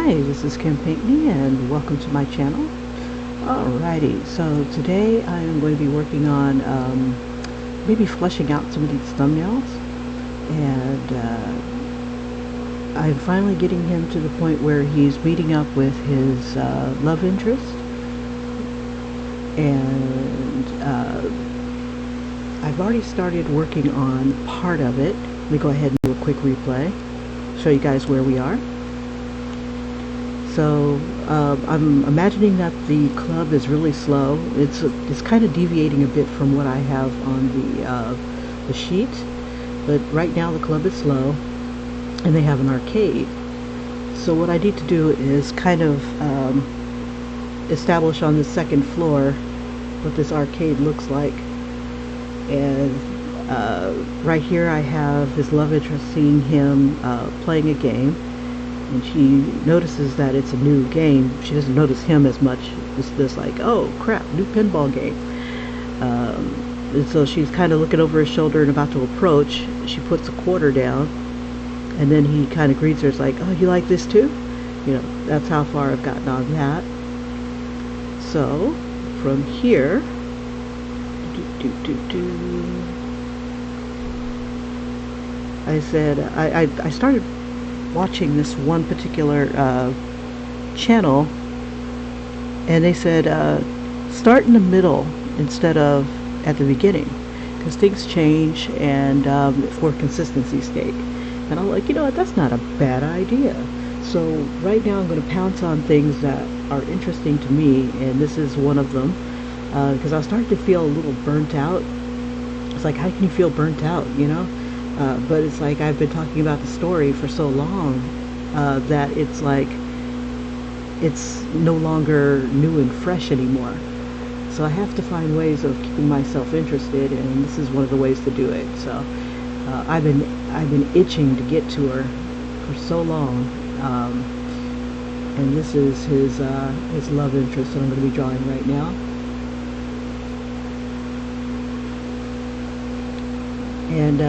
Hi, this is Kim Pinkney and welcome to my channel. Alrighty, so today I am going to be working on maybe fleshing out some of these thumbnails, and I'm finally getting him to the point where he's meeting up with his love interest, and I've already started working on part of it. Let me go ahead and do a quick replay, show you guys where we are. So I'm imagining that the club is really slow. It's kind of deviating a bit from what I have on the sheet, but right now the club is slow, and they have an arcade. So what I need to do is kind of establish on the second floor what this arcade looks like. And right here I have his love interest seeing him playing a game. And she notices that it's a new game. She doesn't notice him as much. It's this like, oh crap, new pinball game. And so she's kind of looking over his shoulder and about to approach. She puts a quarter down, and then he kind of greets her. It's like, oh, you like this too? You know, that's how far I've gotten on that. So from here, I said I started watching this one particular channel, and they said start in the middle instead of at the beginning, because things change, and for consistency's sake. And I'm like, you know what, that's not a bad idea. So right now I'm going to pounce on things that are interesting to me, and this is one of them, because I was starting to feel a little burnt out. It's like, how can you feel burnt out, you know? But it's like I've been talking about the story for so long that it's like it's no longer new and fresh anymore. So I have to find ways of keeping myself interested, and this is one of the ways to do it. So I've been itching to get to her for so long, and this is his love interest that I'm going to be drawing right now. And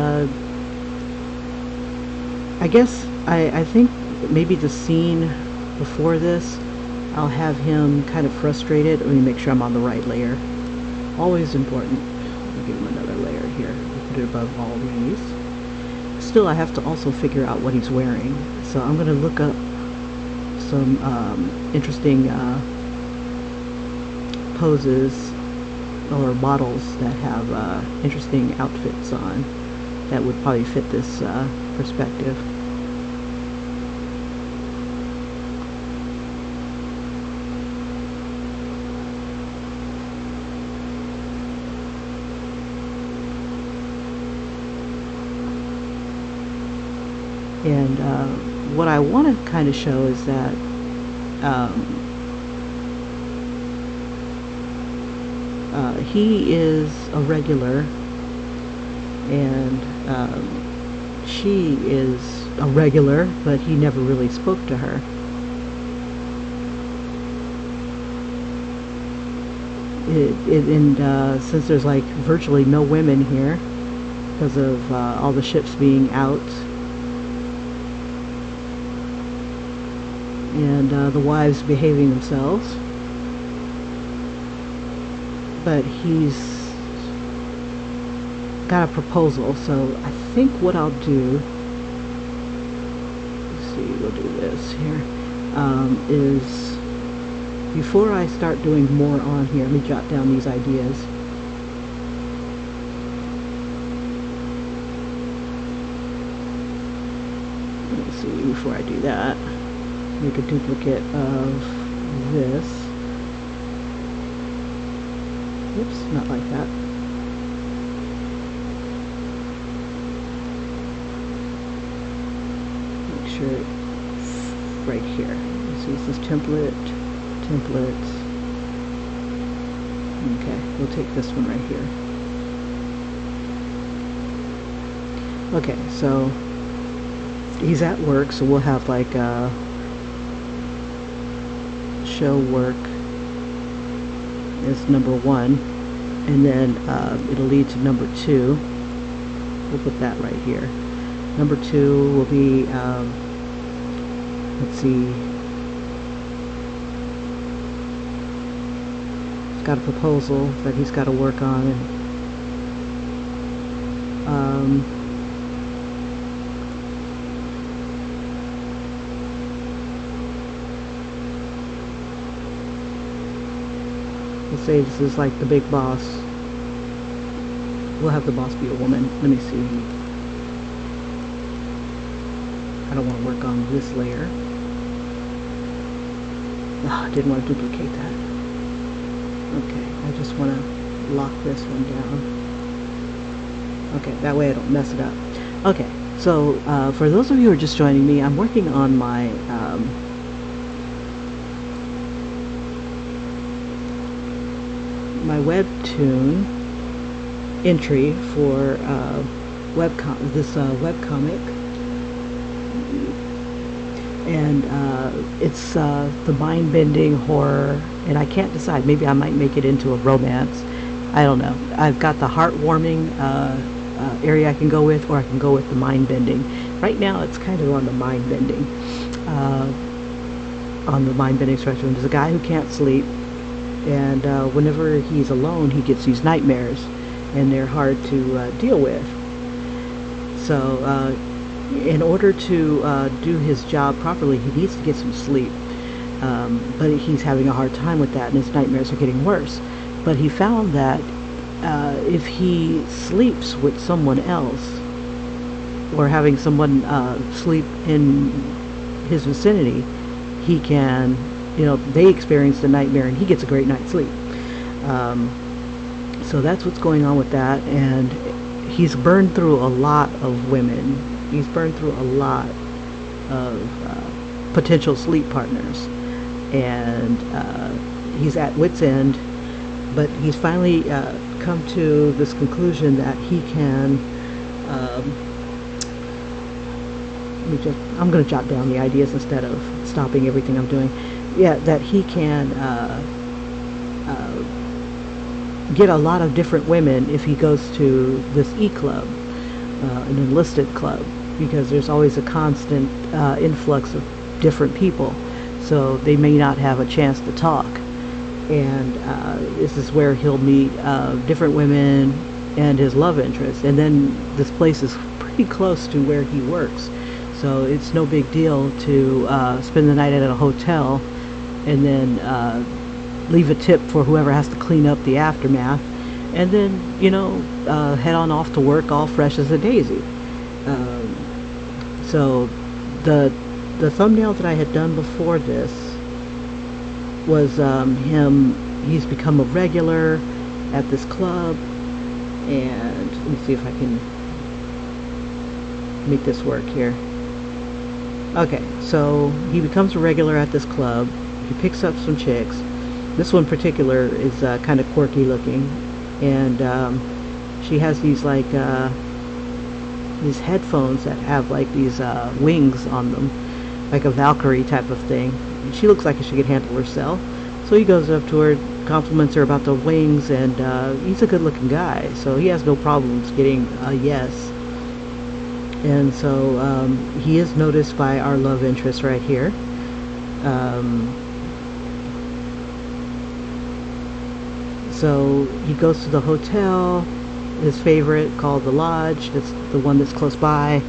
I guess I think maybe the scene before this, I'll have him kind of frustrated. Let me make sure I'm on the right layer. Always important. I'll give him another layer here. Put it above all these. Still, I have to also figure out what he's wearing. So I'm going to look up some interesting poses or models that have interesting outfits on that would probably fit this perspective. And what I want to kind of show is that he is a regular, and she is a regular, but he never really spoke to her. And since there's like virtually no women here because of all the ships being out, and the wives behaving themselves, but he's got a proposal. So I think what I'll do, let's see, we'll do this here, is before I start doing more on here, let me jot down these ideas. Let's see, before I do that, make a duplicate of this. Oops, not like that. Make sure it's right here. So this is template. Okay, we'll take this one right here. Okay, so he's at work, so we'll have like show work is number 1, and then it'll lead to number 2. We'll put that right here. Number 2 will be let's see, got a proposal that he's got to work on, and let's say this is like the big boss. We'll have the boss be a woman. Let me see. I don't want to work on this layer. Oh, I didn't want to duplicate that. Okay, I just want to lock this one down. Okay, that way I don't mess it up. Okay, so for those of you who are just joining me, I'm working on my my webtoon entry for webcomic, and it's the mind-bending horror, and I can't decide. Maybe I might make it into a romance. I don't know. I've got the heartwarming area I can go with, or I can go with the mind-bending. Right now it's kind of on the mind-bending spectrum. There's a guy who can't sleep, and whenever he's alone he gets these nightmares, and they're hard to deal with. So in order to do his job properly, he needs to get some sleep, but he's having a hard time with that, and his nightmares are getting worse. But he found that if he sleeps with someone else, or having someone sleep in his vicinity, he can, they experience the nightmare and he gets a great night's sleep. So that's what's going on with that, and he's burned through a lot of women. He's burned through a lot of potential sleep partners, and he's at wit's end, but he's finally come to this conclusion that he can I'm going to jot down the ideas instead of stopping everything I'm doing. Yeah, that he can get a lot of different women if he goes to this E-club, an enlisted club, because there's always a constant influx of different people, so they may not have a chance to talk. And this is where he'll meet different women and his love interest. And then this place is pretty close to where he works, so it's no big deal to spend the night at a hotel and then leave a tip for whoever has to clean up the aftermath, and then head on off to work all fresh as a daisy. So the thumbnail that I had done before this was he's become a regular at this club, and let me see if I can make this work here. Okay, so he becomes a regular at this club. He picks up some chicks. This one in particular is kind of quirky looking, and she has these like these headphones that have like these wings on them, like a Valkyrie type of thing. And she looks like she could handle herself. So he goes up to her, compliments her about the wings, and he's a good-looking guy, so he has no problems getting a yes. And so he is noticed by our love interest right here. So he goes to the hotel, his favorite, called the Lodge. That's the one that's close by.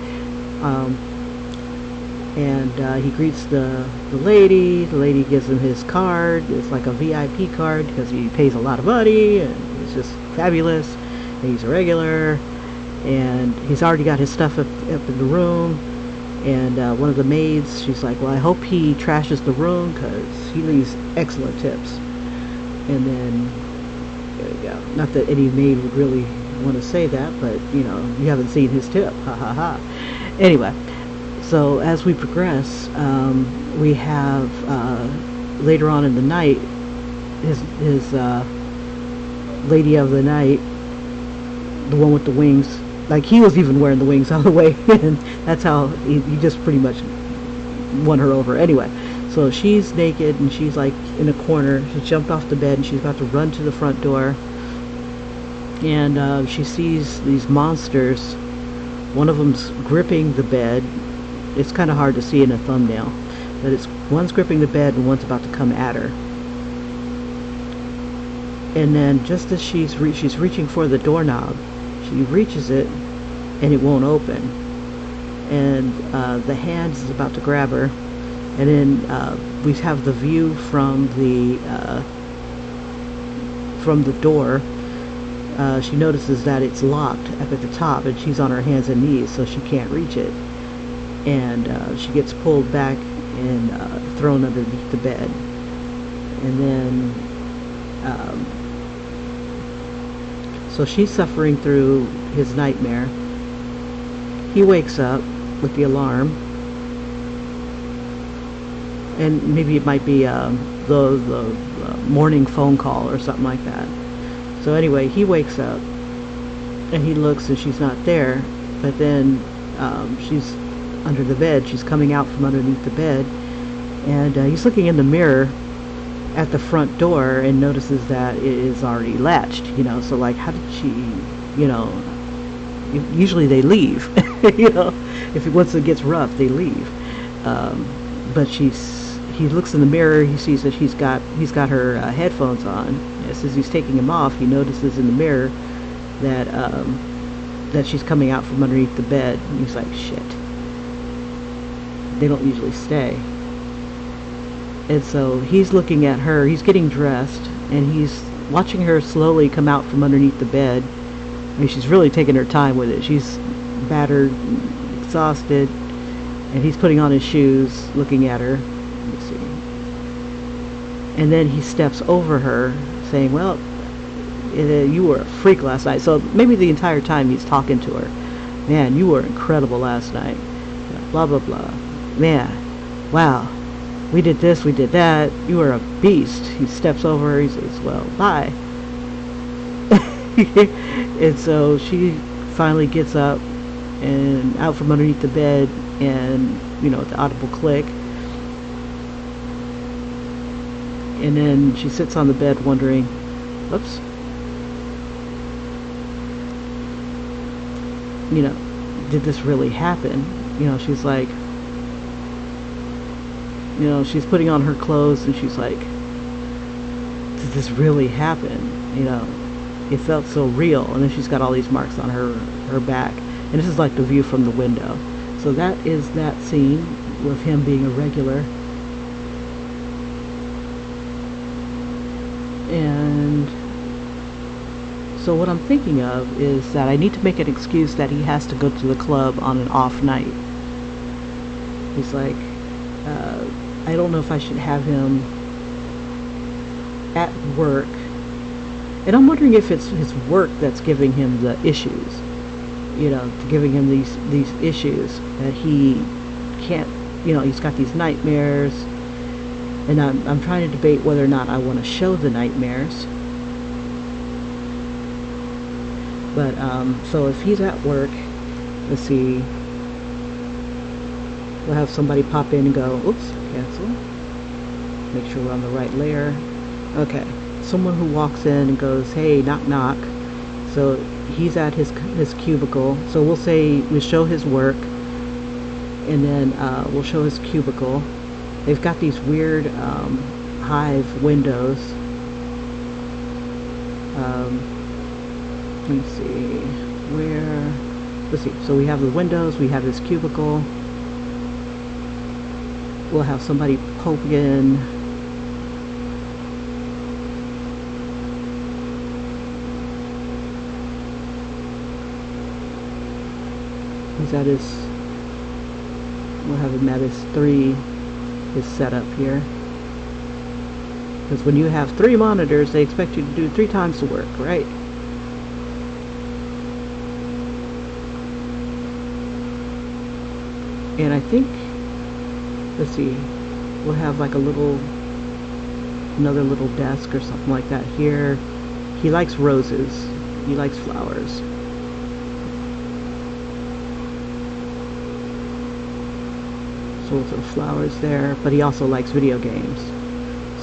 And he greets the lady. The lady gives him his card. It's like a VIP card because he pays a lot of money, and it's just fabulous. And he's a regular, and he's already got his stuff up in the room. And one of the maids, she's like, well, I hope he trashes the room because he leaves excellent tips. And then there we go. Not that any maid would really want to say that, but you haven't seen his tip. Ha ha ha. Anyway. So as we progress, we have later on in the night, his lady of the night, the one with the wings. Like, he was even wearing the wings all the way in. That's how he just pretty much won her over. Anyway, so she's naked and she's like in a corner. She jumped off the bed and she's about to run to the front door. And she sees these monsters. One of them's gripping the bed. It's kind of hard to see in a thumbnail, but one's gripping the bed and one's about to come at her. And then just as she's reaching for the doorknob, she reaches it and it won't open. And the hand is about to grab her. And then we have the view from the door. She notices that it's locked up at the top, and she's on her hands and knees, so she can't reach it. And she gets pulled back and thrown underneath the bed. And then, so she's suffering through his nightmare. He wakes up with the alarm, and maybe it might be the morning phone call or something like that. So anyway, he wakes up and he looks and she's not there, but then she's under the bed. She's coming out from underneath the bed, and he's looking in the mirror at the front door and notices that it is already latched, you know. So like, how did she, you know, usually they leave, you know, once it gets rough, they leave. But he looks in the mirror, he sees that he's got her headphones on. As he's taking them off, he notices in the mirror that that she's coming out from underneath the bed. And he's like, shit. They don't usually stay. And so he's looking at her, he's getting dressed, and he's watching her slowly come out from underneath the bed. I mean, she's really taking her time with it. She's battered, exhausted, and he's putting on his shoes, looking at her. Let me see. And then he steps over her, saying, well, you were a freak last night. So maybe the entire time he's talking to her. Man, you were incredible last night. Blah, blah, blah. Man, wow. We did this, we did that. You were a beast. He steps over her, he says, well, bye. And so she finally gets up and out from underneath the bed, and, you know, the audible click. And then she sits on the bed wondering, whoops, you know, did this really happen? You know, she's like, you know, she's putting on her clothes and she's like, did this really happen? You know, it felt so real. And then she's got all these marks on her back. And this is like the view from the window. So that is that scene with him being a regular. And so what I'm thinking of is that I need to make an excuse that he has to go to the club on an off night. He's like, I don't know if I should have him at work. And I'm wondering if it's his work that's giving him the issues. You know, giving him these issues that he can't, you know, he's got these nightmares. And I'm trying to debate whether or not I want to show the nightmares. But, so if he's at work, let's see, we'll have somebody pop in and go, oops, cancel. Make sure we're on the right layer. Okay, someone who walks in and goes, hey, knock, knock. So he's at his cubicle. So we'll say, we show his work, and then we'll show his cubicle. They've got these weird hive windows. Let me see, let's see, so we have the windows, we have this cubicle. We'll have somebody poke in. He's at his, we'll have him at his 3, his setup here. Because when you have 3 monitors, they expect you to do 3 times the work, right? And I think, let's see, we'll have like another little desk or something like that here. He likes roses. He likes flowers. So we'll throw flowers there, but he also likes video games.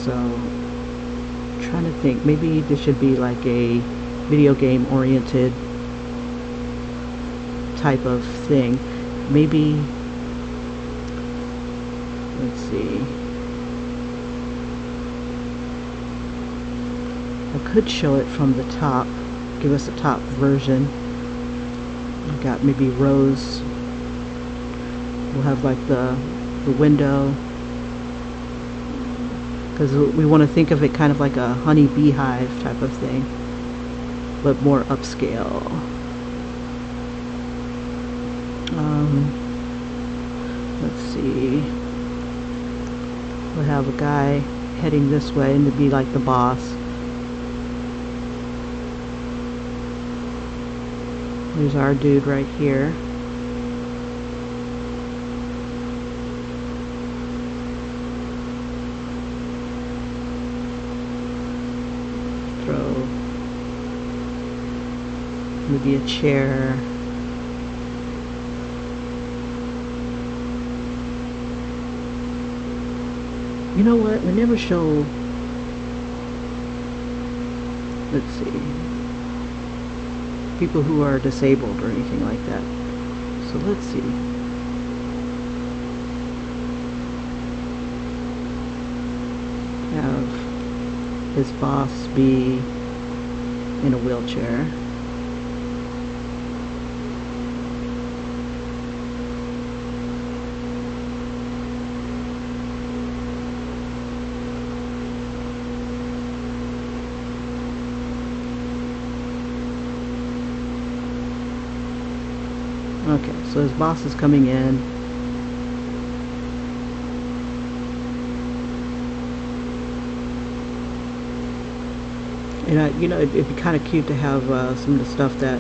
So, I'm trying to think, maybe this should be like a video game oriented type of thing. Maybe, let's see. I could show it from the top, give us a top version. I've got maybe rows. We'll have like the window, because we want to think of it kind of like a honey beehive type of thing, but more upscale. Let's see. We'll have a guy heading this way and to be like the boss. There's our dude right here. Throw maybe a chair. You know what? We never show. Let's see. People who are disabled or anything like that. So let's see. Have his boss be in a wheelchair. Okay, so his boss is coming in. And you know, it'd be kind of cute to have some of the stuff that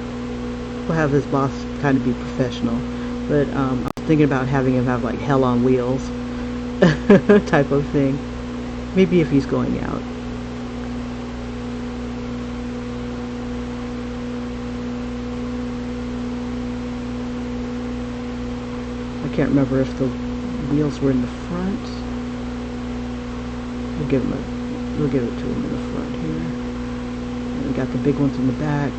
will have his boss kind of be professional. But I was thinking about having him have like Hell on Wheels type of thing. Maybe if he's going out. I can't remember if the wheels were in the front. We'll give it to him in the front here. And we got the big ones in the back.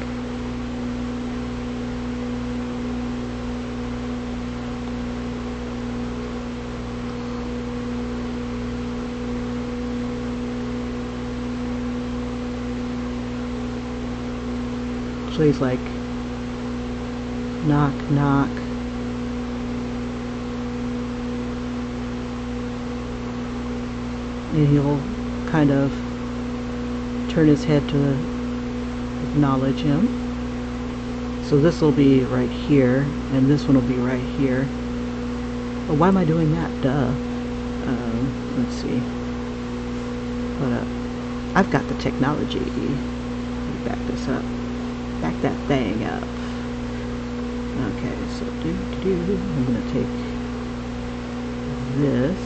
So he's like, knock, knock. And he'll kind of turn his head to acknowledge him. So this will be right here, and this one will be right here. Oh, why am I doing that? Duh. Let's see. But I've got the technology. Let me back this up. Back that thing up. Okay, so I'm gonna take this.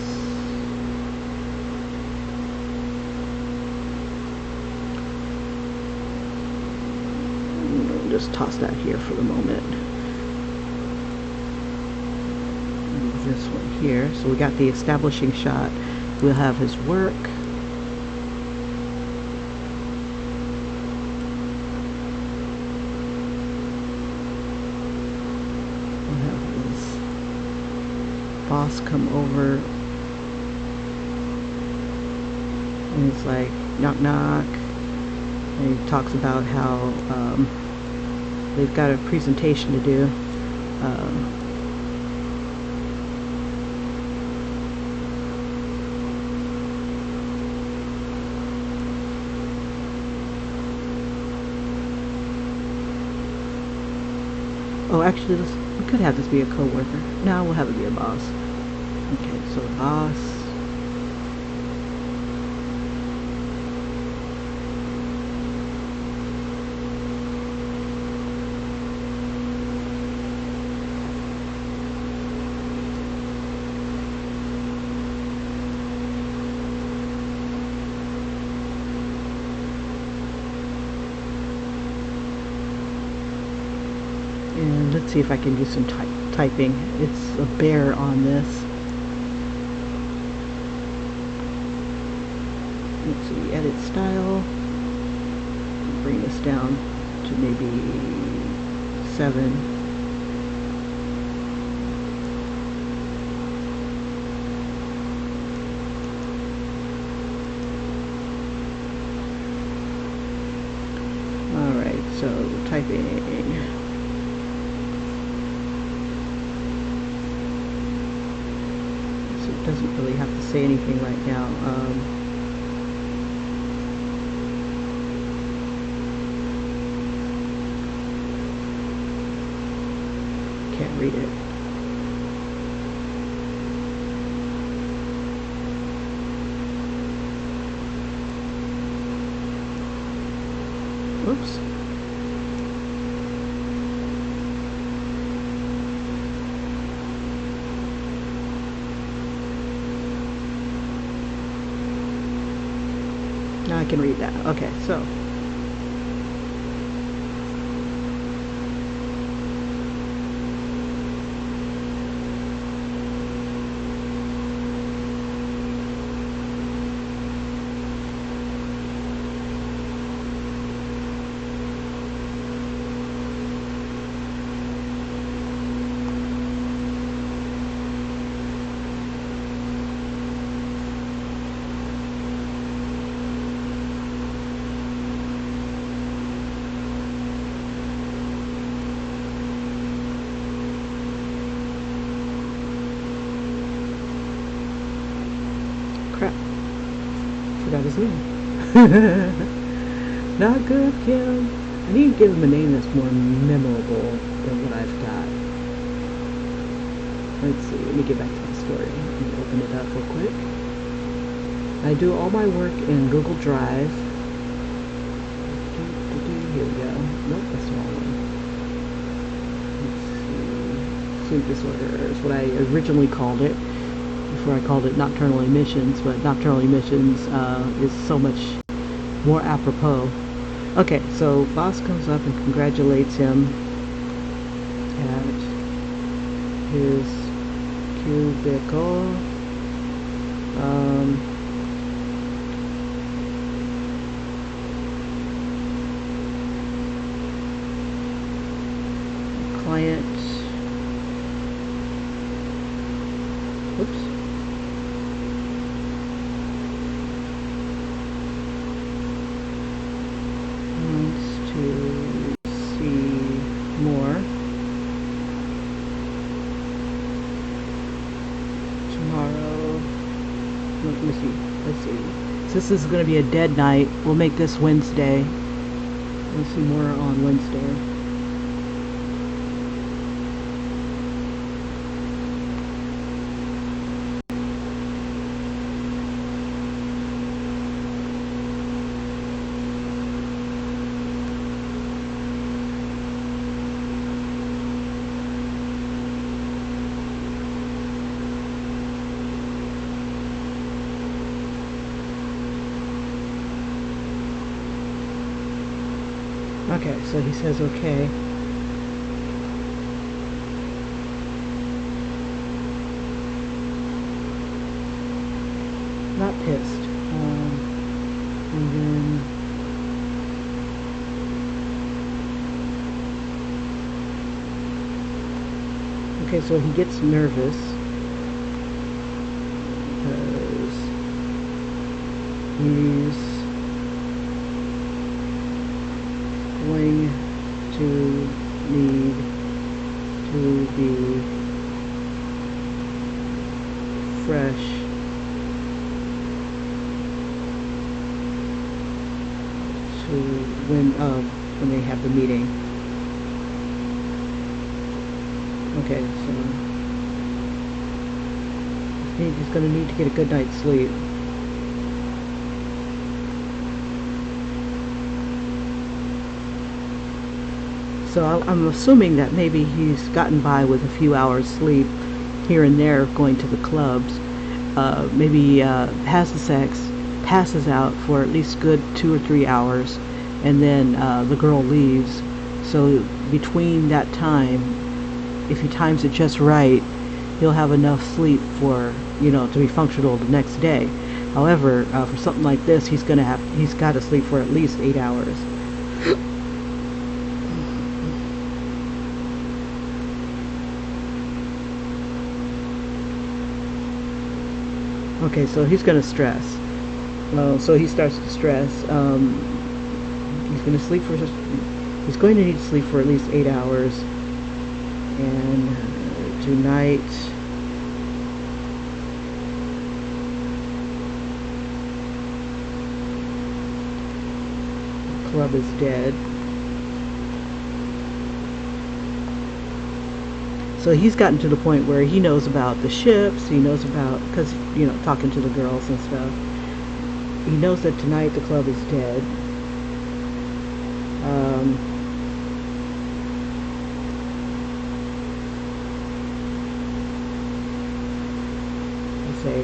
Just toss that here for the moment. Move this one here. So we got the establishing shot. We'll have his work. We'll have his boss come over. And he's like, knock, knock. And he talks about how they've got a presentation to do. Oh, actually, we could have this be a co-worker. No, we'll have it be a boss. Okay, so the boss. And let's see if I can do some typing. It's a bear on this. Let's see, edit style. Bring this down to maybe 7. typing. So it doesn't really have to say anything right now. Can't read it. Oops. Now I can read that. Okay, so. Crap. Forgot his name. Not good, Kim. I need to give him a name that's more memorable than what I've got. Let's see. Let me get back to the story. Let me open it up real quick. I do all my work in Google Drive. Here we go. Nope, that's the wrong one. Let's see. Sleep disorder is what I originally called it. Before I called it Nocturnal Emissions, but Nocturnal Emissions is so much more apropos. Okay, so boss comes up and congratulates him at his cubicle. Client. Oops. To see more tomorrow. Let me see. Let's see. So this is going to be a dead night. We'll make this Wednesday. We'll see more on Wednesday. Okay, so he says okay. Not pissed. And then okay, so he gets nervous because he's going to need to be fresh to when they have the meeting. Okay, so he's going to need to get a good night's sleep. So I'm assuming that maybe he's gotten by with a few hours sleep here and there going to the clubs. Maybe has the sex, passes out for at least good 2 or 3 hours, and then the girl leaves. So between that time, if he times it just right, he'll have enough sleep for, to be functional the next day. However, for something like this, he's got to sleep for at least 8 hours. Okay, so he's going to stress. So he starts to stress. He's going to sleep for just, He's going to need to sleep for at least 8 hours. And tonight, the club is dead. So he's gotten to the point where he knows about the ships, he knows about, because, you know, talking to the girls and stuff. He knows that tonight the club is dead. Let's say,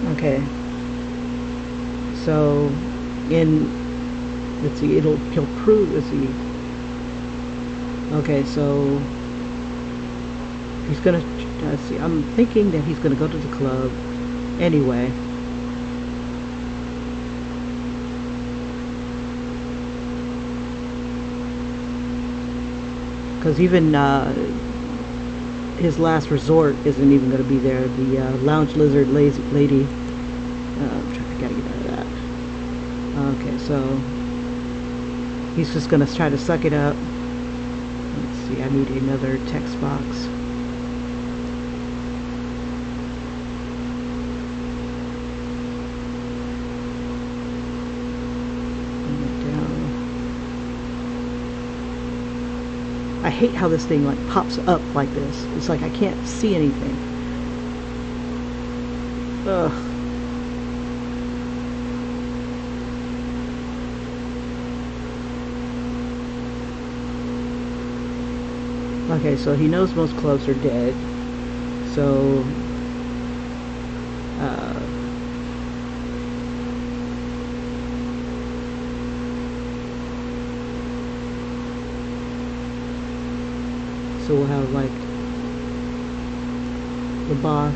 okay. So, let's see, he'll prove, let's see. Okay, so he's gonna, let's see, I'm thinking that he's gonna go to the club anyway. Because even his last resort isn't even going to be there. The lounge lizard lady. I gotta get out of that. Okay, so he's just going to try to suck it up. Let's see, I need another text box. Bring it down. I hate how this thing like pops up like this. It's like I can't see anything. Ugh. Okay, so he knows most clubs are dead. So so we'll have like the boss,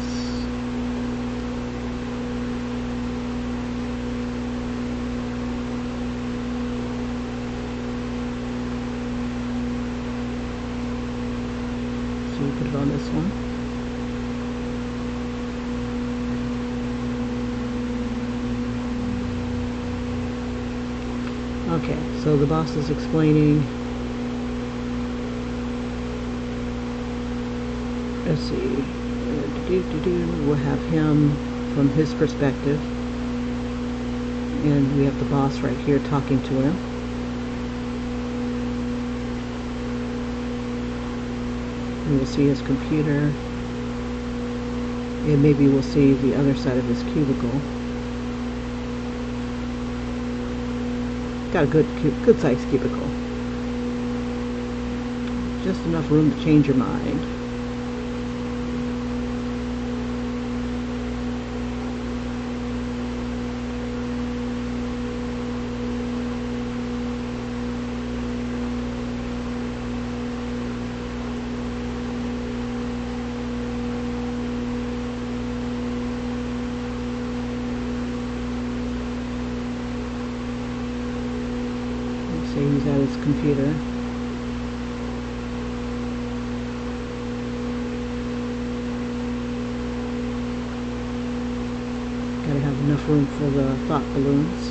so we put it on this one. Okay, so the boss is explaining. Let's see. We'll have him from his perspective, and we have the boss right here talking to him. And we'll see his computer, and maybe we'll see the other side of his cubicle. Got a good sized cubicle. Just enough room to change your mind. So he's at his computer. Gotta have enough room for the thought balloons.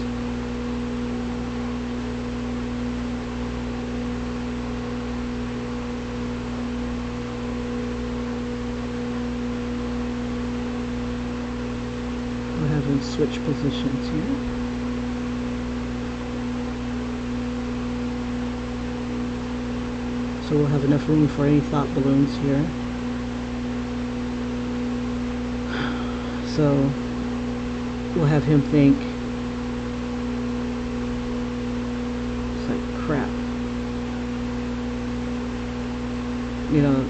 We'll have him switch positions here. So we'll have enough room for any thought balloons here. So we'll have him think, it's like crap. You know,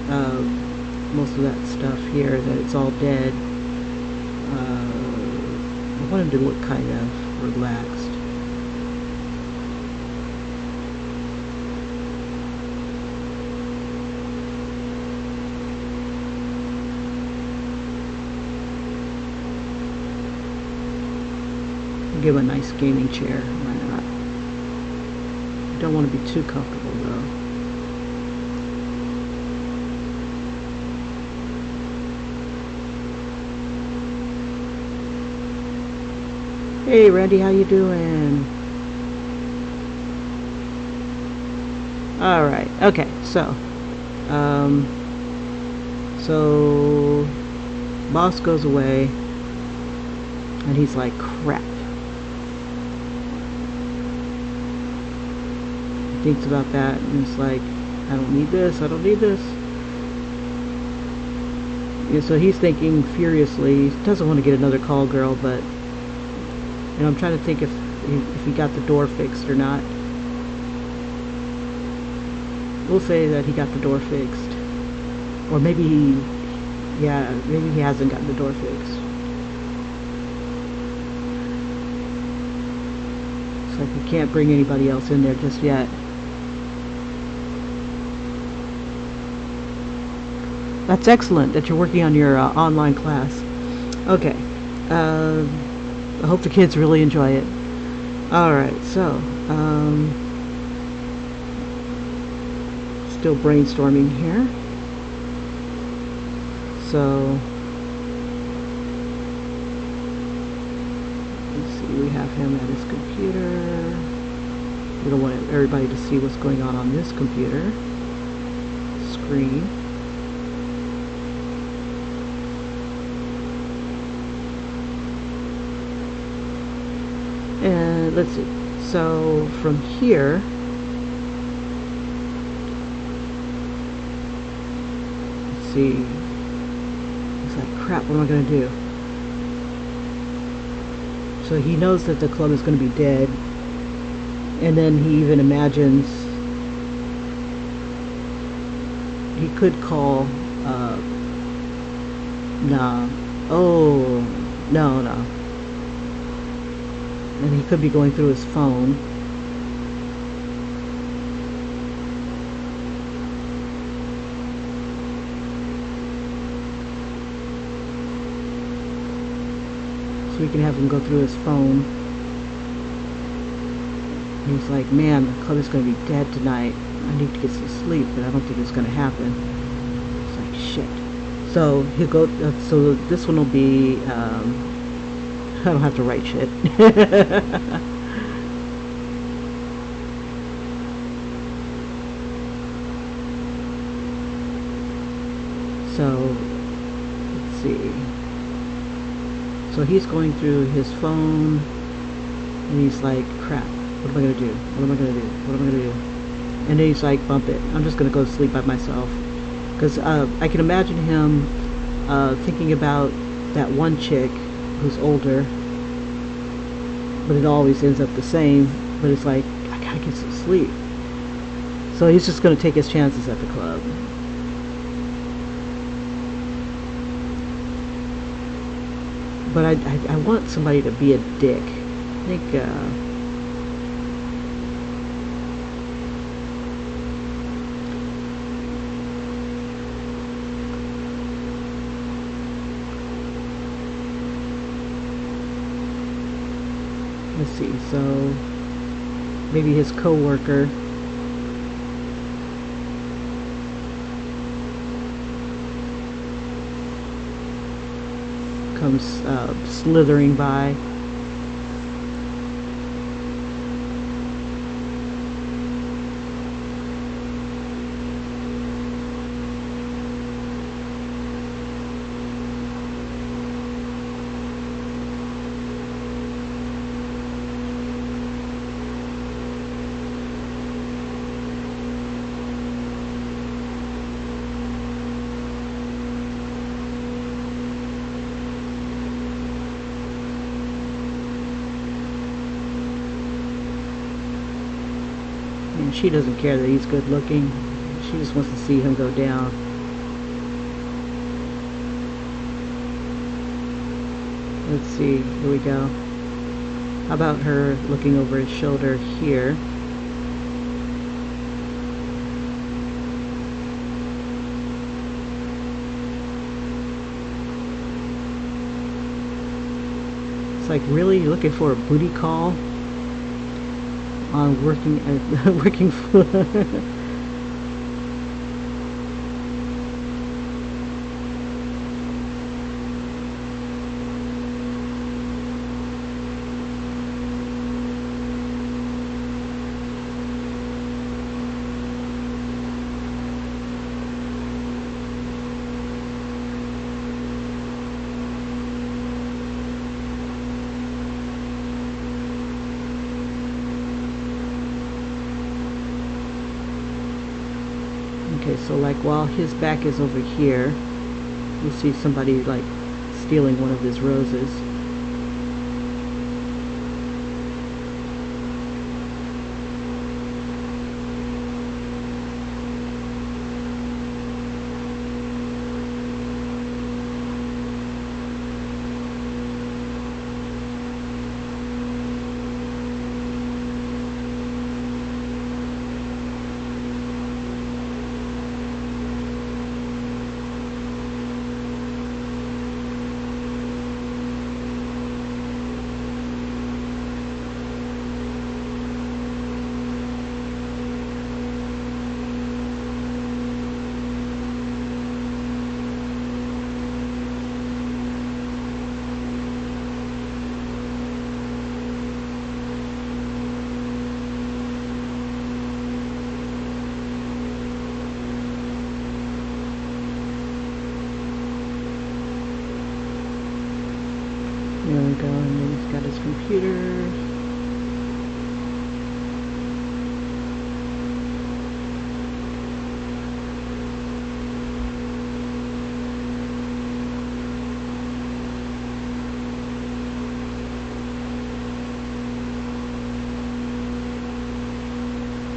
most of that stuff here, that it's all dead. I want him to look kind of relaxed. Give him a nice gaming chair. Why not? Don't want to be too comfortable though. Hey Randy, how you doing? All right. Okay. So boss goes away, and he's like, crap. He thinks about that, and it's like, I don't need this. I don't need this. And so he's thinking furiously. He doesn't want to get another call girl, but I'm trying to think if he got the door fixed or not. We'll say that he got the door fixed. Or maybe maybe he hasn't gotten the door fixed. It's like we can't bring anybody else in there just yet. That's excellent that you're working on your online class. Okay. I hope the kids really enjoy it. Alright, so still brainstorming here. So let's see, we have him at his computer. We don't want everybody to see what's going on this computer screen. And let's see, so from here, let's see, it's like, crap, what am I going to do? So he knows that the club is going to be dead, and then he even imagines he could call, no. And he could be going through his phone. So we can have him go through his phone. And he's like, man, the club is going to be dead tonight. I need to get some sleep, but I don't think it's going to happen. It's like, shit. So he'll go, so this one will be, I don't have to write shit. So, let's see. So he's going through his phone, and he's like, crap, what am I going to do? What am I going to do? What am I going to do? And then he's like, bump it. I'm just going to go to sleep by myself. Because I can imagine him thinking about that one chick who's older, but it always ends up the same. But it's like, I gotta get some sleep. So he's just gonna take his chances at the club. But I want somebody to be a dick. I think let's see, so maybe his co-worker comes slithering by. And she doesn't care that he's good looking. She just wants to see him go down. Let's see, here we go. How about her looking over his shoulder here? It's like, really, you're looking for a booty call on working working. Okay, so like while his back is over here, you see somebody like stealing one of his roses. There we go, and then he's got his computer.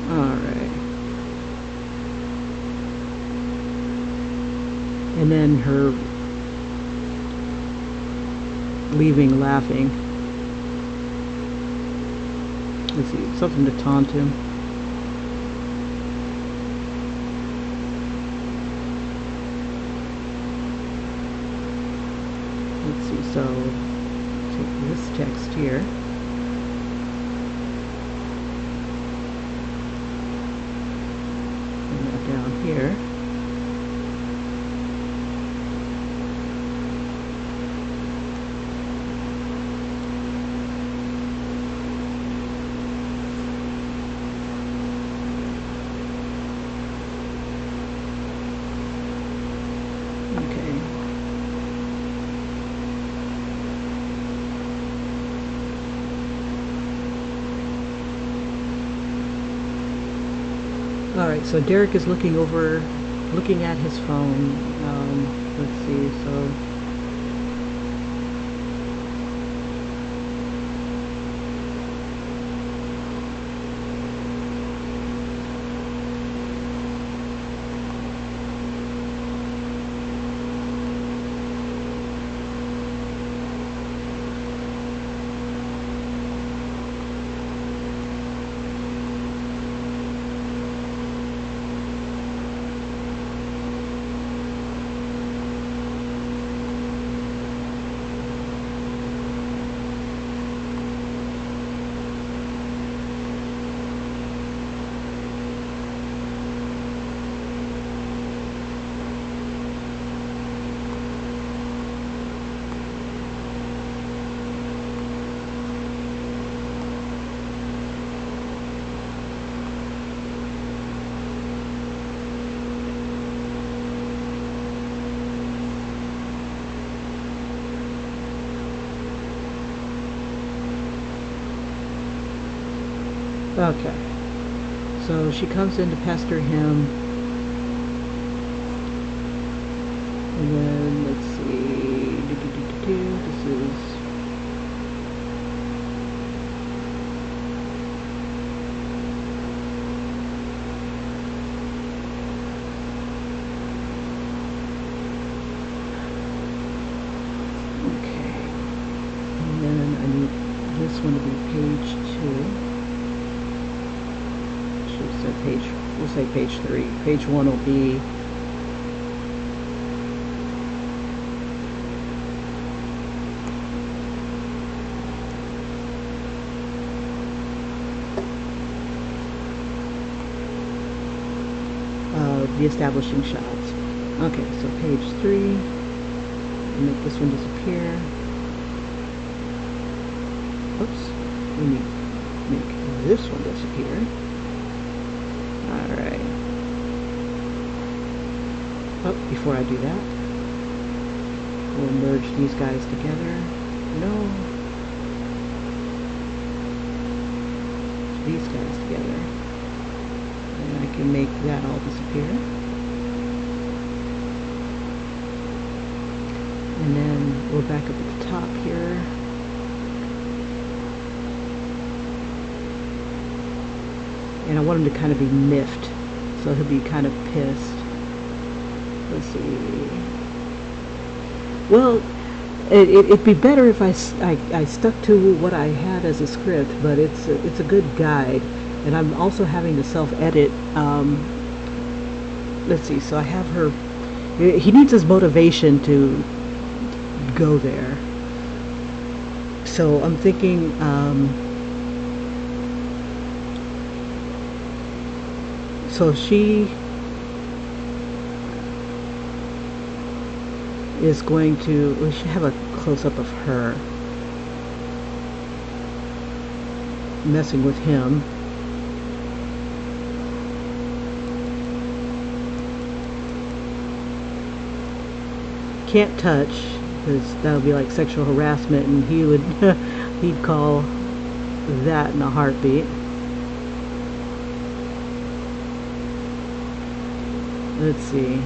Alright. And then her leaving laughing. Let's see, something to taunt him. Let's see, so take this text here. And that down here. Alright, so Derek is looking at his phone. Let's see, so okay. So she comes in to pester him. And then let's see. This is okay. And then I need this one to be page 2. We'll say page 3. Page 1 will be the establishing shots. Okay, so page 3. Make this one disappear. Oops. We need to make this one disappear. Alright. Oh, before I do that, we'll merge these guys together. No. These guys together. And I can make that all disappear. And then we're back up at the top here. And I want him to kind of be miffed, so he'll be kind of pissed. Let's see. Well, it'd be better if I stuck to what I had as a script, but it's a good guide. And I'm also having to self-edit. Let's see, so I have her. He needs his motivation to go there. So I'm thinking, so she is going to, we should have a close-up of her messing with him. Can't touch, because that would be like sexual harassment, and he would he'd call that in a heartbeat. Let's see.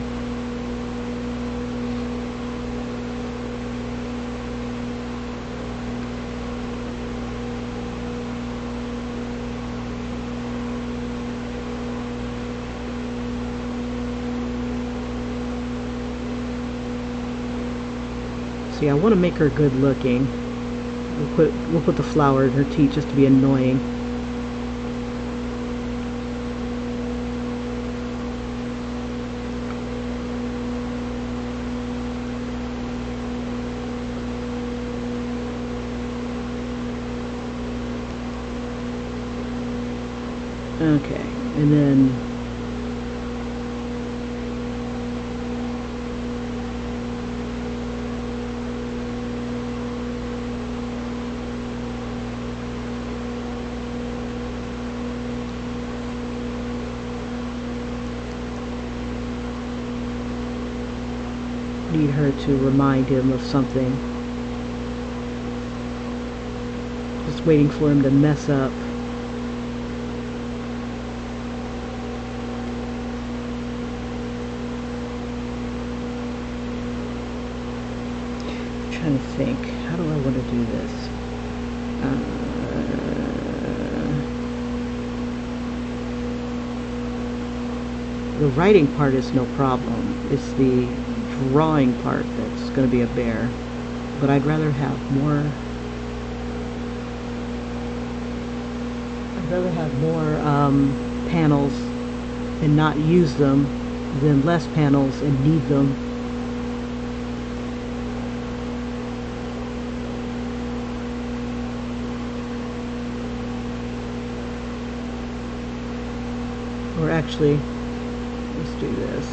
See, I want to make her good looking. We'll put the flower in her teeth just to be annoying. Okay, and then need her to remind him of something. Just waiting for him to mess up. I'm trying to think, how do I want to do this? The writing part is no problem. It's the drawing part that's going to be a bear. But I'd rather have more panels and not use them than less panels and need them. Or actually, let's do this.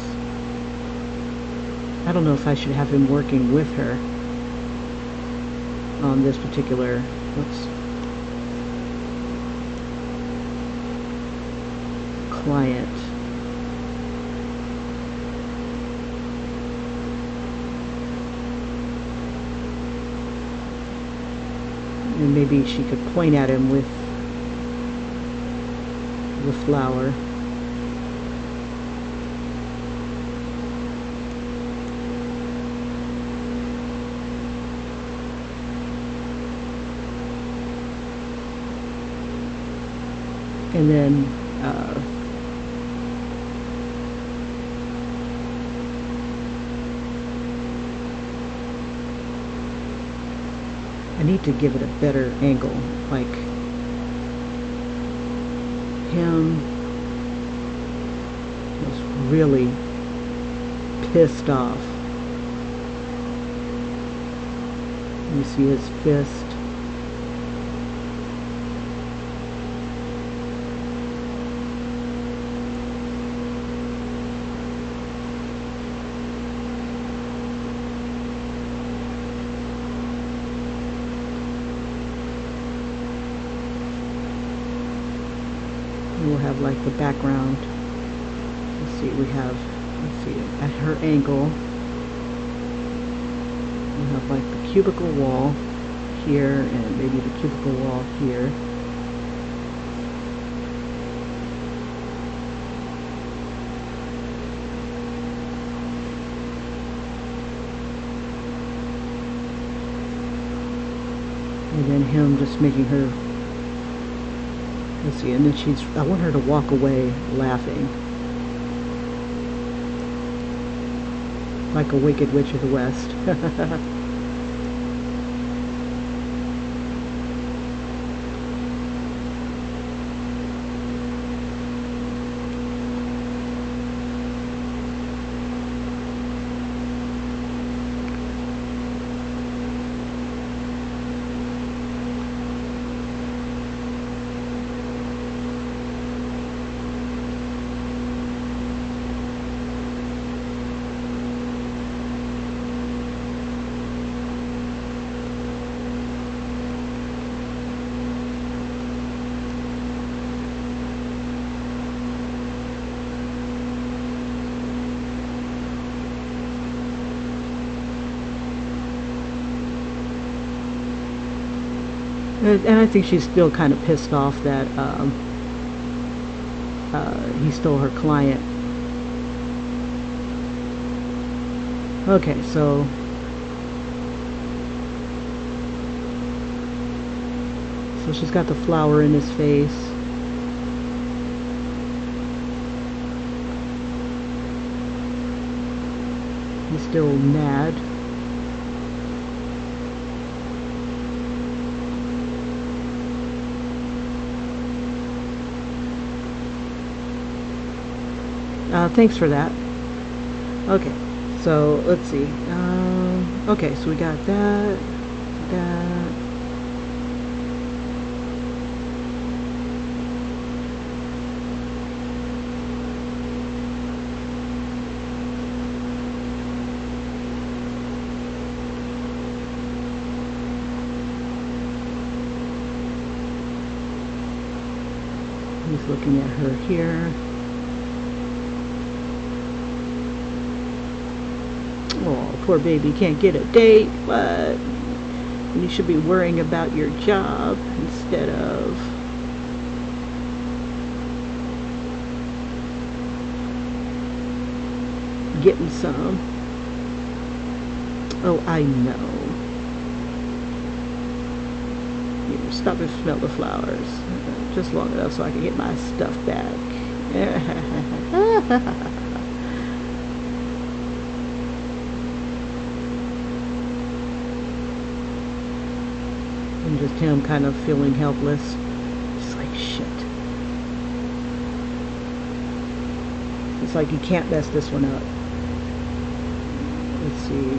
I don't know if I should have him working with her on this particular, client. And maybe she could point at him with the flower. And then I need to give it a better angle, like him was really pissed off. You see his fist. we'll have like the background. Let's see, let's see, at her angle, we'll have like the cubicle wall here and maybe the cubicle wall here. And then him just making her, let's see, and then I want her to walk away laughing. Like a wicked witch of the West. And I think she's still kind of pissed off that he stole her client. Okay, so she's got the flower in his face. He's still mad. Thanks for that. Okay, so let's see. Okay, so we got that. He's looking at her here. Oh, poor baby can't get a date. What? You should be worrying about your job instead of getting some. Oh, I know. Here, stop and smell the flowers. Just long enough so I can get my stuff back. And just him kind of feeling helpless. Just like, shit. It's like you can't mess this one up. Let's see.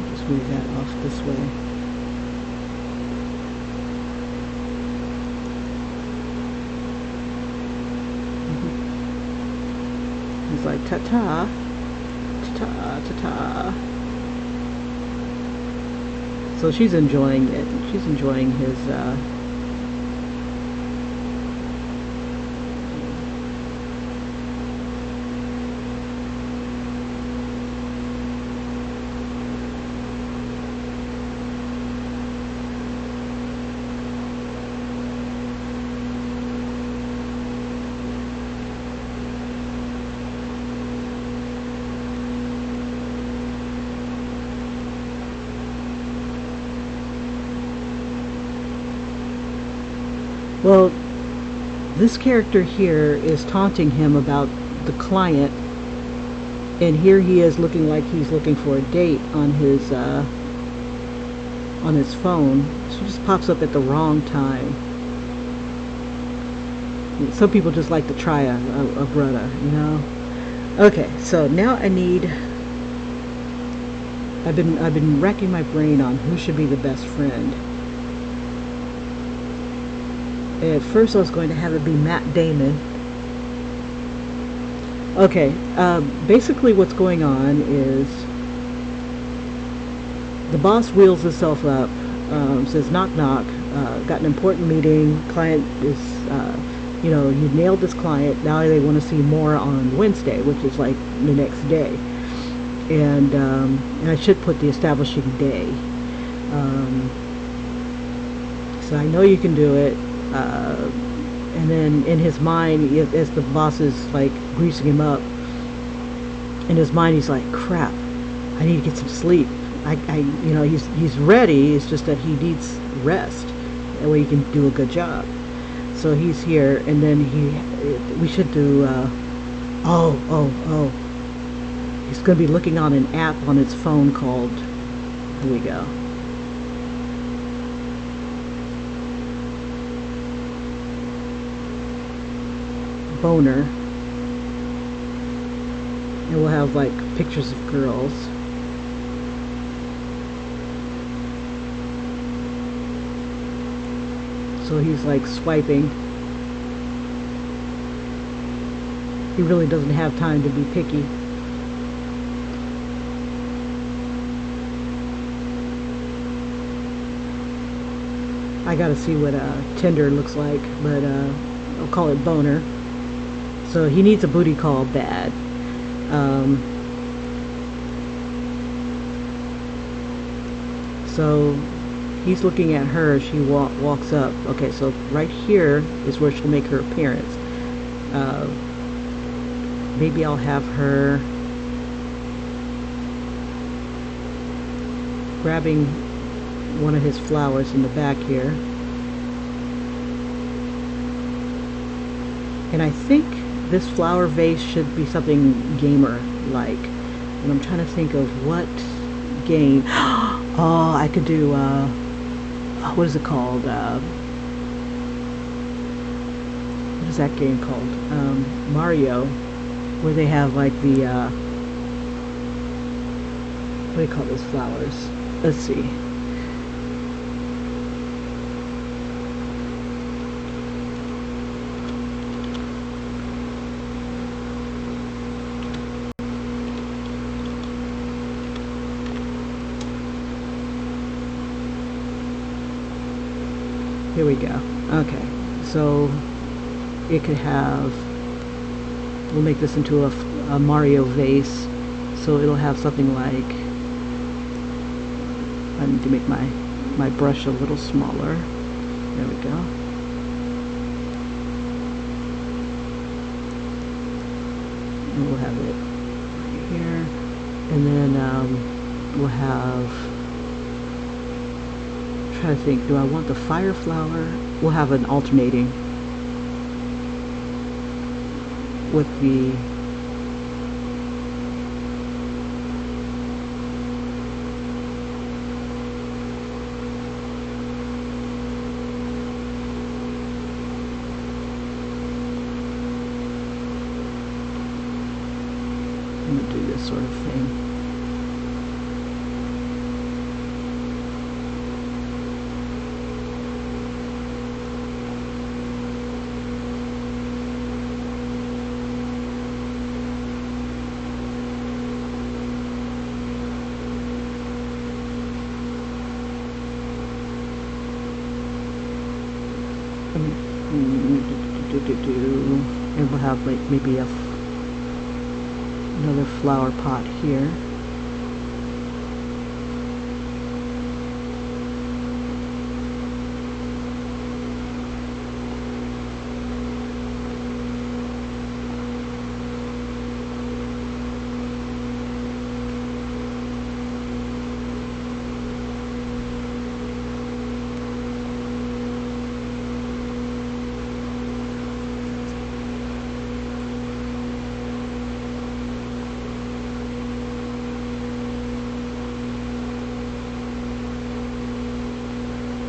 Just move that off this way. He's like, ta-ta, ta-ta, ta-ta. So she's enjoying it. She's enjoying his, well, this character here is taunting him about the client, and here he is looking like he's looking for a date on his phone. She just pops up at the wrong time. Some people just like to try a brother, you know. Okay, so now I need. I've been racking my brain on who should be the best friend. At first I was going to have it be Matt Damon. Okay, basically what's going on is The boss wheels himself up, says, knock, knock, got an important meeting, client is, you nailed this client, now they want to see more on Wednesday, which is like the next day. And I should put the establishing day. So I know you can do it. And then in his mind, as the boss is like greasing him up, in his mind he's like, crap, I need to get some sleep. He's ready. It's just that he needs rest. That way he can do a good job. So he's here, and then we should do. He's going to be looking on an app on his phone called. Here we go. Boner. And we'll have like pictures of girls. So he's like swiping. He really doesn't have time to be picky. I gotta see what Tinder looks like, but I'll call it Boner. So he needs a booty call bad. So he's looking at her. She walks up. Okay, so right here is where she'll make her appearance. Maybe I'll have her grabbing one of his flowers in the back here. And I think this flower vase should be something gamer-like. And I'm trying to think of what game. Oh, I could do, what is it called? What is that game called? Mario, where they have like the, what do you call those flowers? Let's see. Here we go. Okay, so it could have, we'll make this into a Mario vase, so it'll have something like, I need to make my brush a little smaller. There we go. And we'll have it right here, and then we'll have, trying to think, do I want the fire flower? We'll have an alternating with the I'm gonna do this sort of thing. And we'll have like maybe another flower pot here.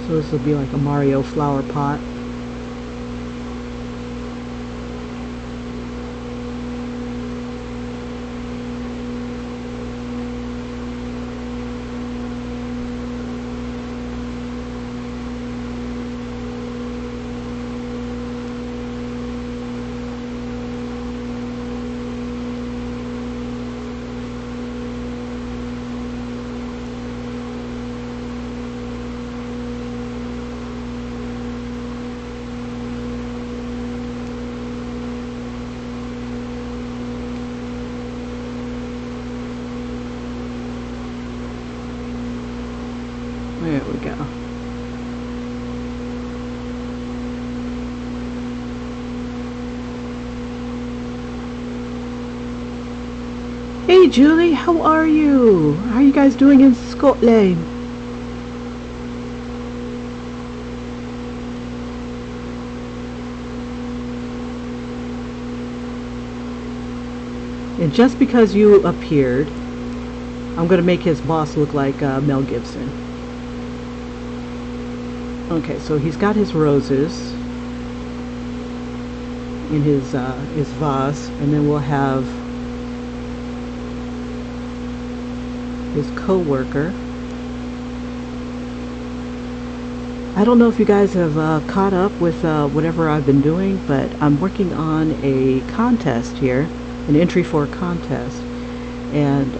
So this will be like a Mario flower pot. There we go. Hey Julie, how are you? How are you guys doing in Scotland? And just because you appeared, I'm going to make his boss look like Mel Gibson. Okay, so he's got his roses in his vase, and then we'll have his co-worker. I don't know if you guys have caught up with whatever I've been doing, but I'm working on a contest here, an entry for a contest, and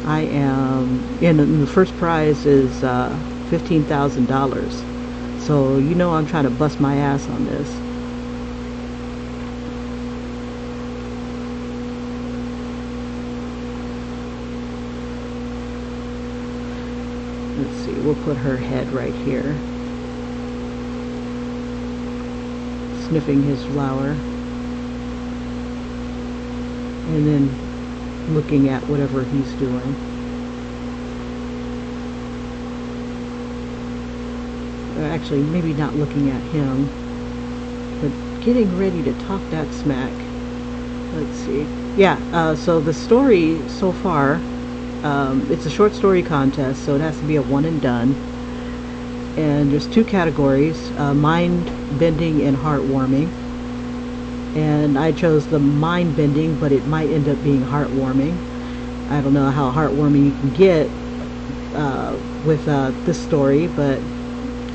I am, and the first prize is $15,000. So you know I'm trying to bust my ass on this. Let's see, we'll put her head right here, sniffing his flower, and then looking at whatever he's doing. Actually, maybe not looking at him, but getting ready to talk that smack. Let's see. Yeah, so the story so far, it's a short story contest, so it has to be a one and done. And there's two categories, mind-bending and heartwarming. And I chose the mind-bending, but it might end up being heartwarming. I don't know how heartwarming you can get with this story, but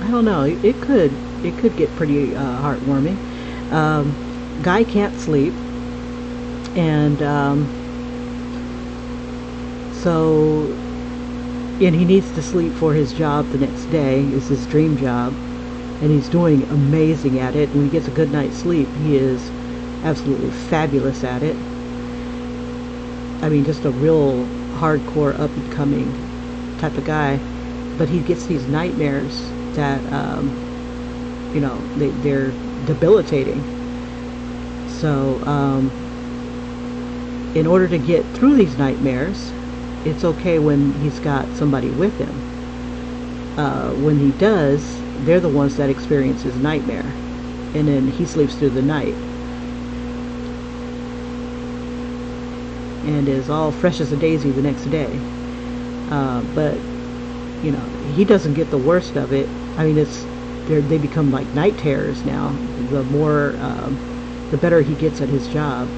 I don't know. It could get pretty heartwarming. Guy can't sleep, and and he needs to sleep for his job the next day. Is his dream job, and he's doing amazing at it. When he gets a good night's sleep, he is absolutely fabulous at it. I mean, just a real hardcore up and coming type of guy. But he gets these nightmares that they're debilitating. So in order to get through these nightmares, it's okay when he's got somebody with him. When he does, they're the ones that experience his nightmare, and then he sleeps through the night and is all fresh as a daisy the next day. But he doesn't get the worst of it. I mean, they become like night terrors now. The better he gets at his job.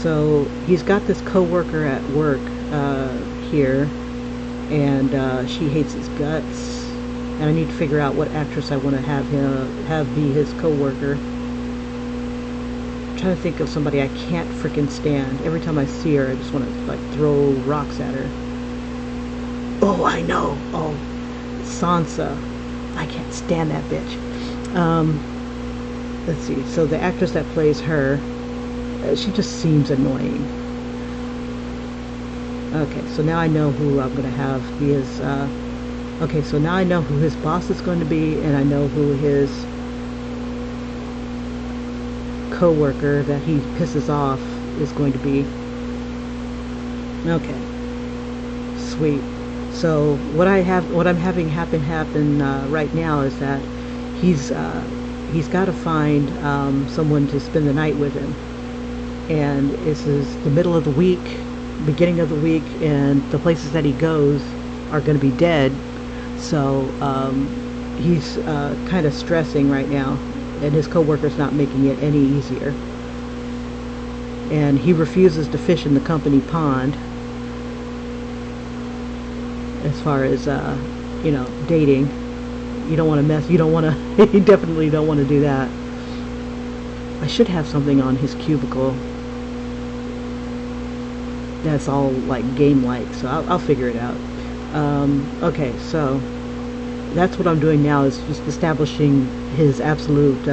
So he's got this coworker at work here, and she hates his guts. And I need to figure out what actress I want to have be his coworker. I'm trying to think of somebody I can't freaking stand. Every time I see her, I just want to like throw rocks at her. Oh, I know. Oh, Sansa. I can't stand that bitch. Let's see. So the actress that plays her, she just seems annoying. Okay, so now I know who I'm going to have be his. Okay, so now I know who his boss is going to be, and I know who his co-worker that he pisses off is going to be. Okay, sweet. So what I'm having happen right now is that he's got to find someone to spend the night with him, and this is the middle of the week, beginning of the week, and the places that he goes are going to be dead. So he's kind of stressing right now, and his coworker's not making it any easier. And he refuses to fish in the company pond as far as dating. You don't want to mess. You don't want to. You definitely don't want to do that. I should have something on his cubicle that's all like game-like, so I'll figure it out. Okay, so that's what I'm doing now, is just establishing his absolute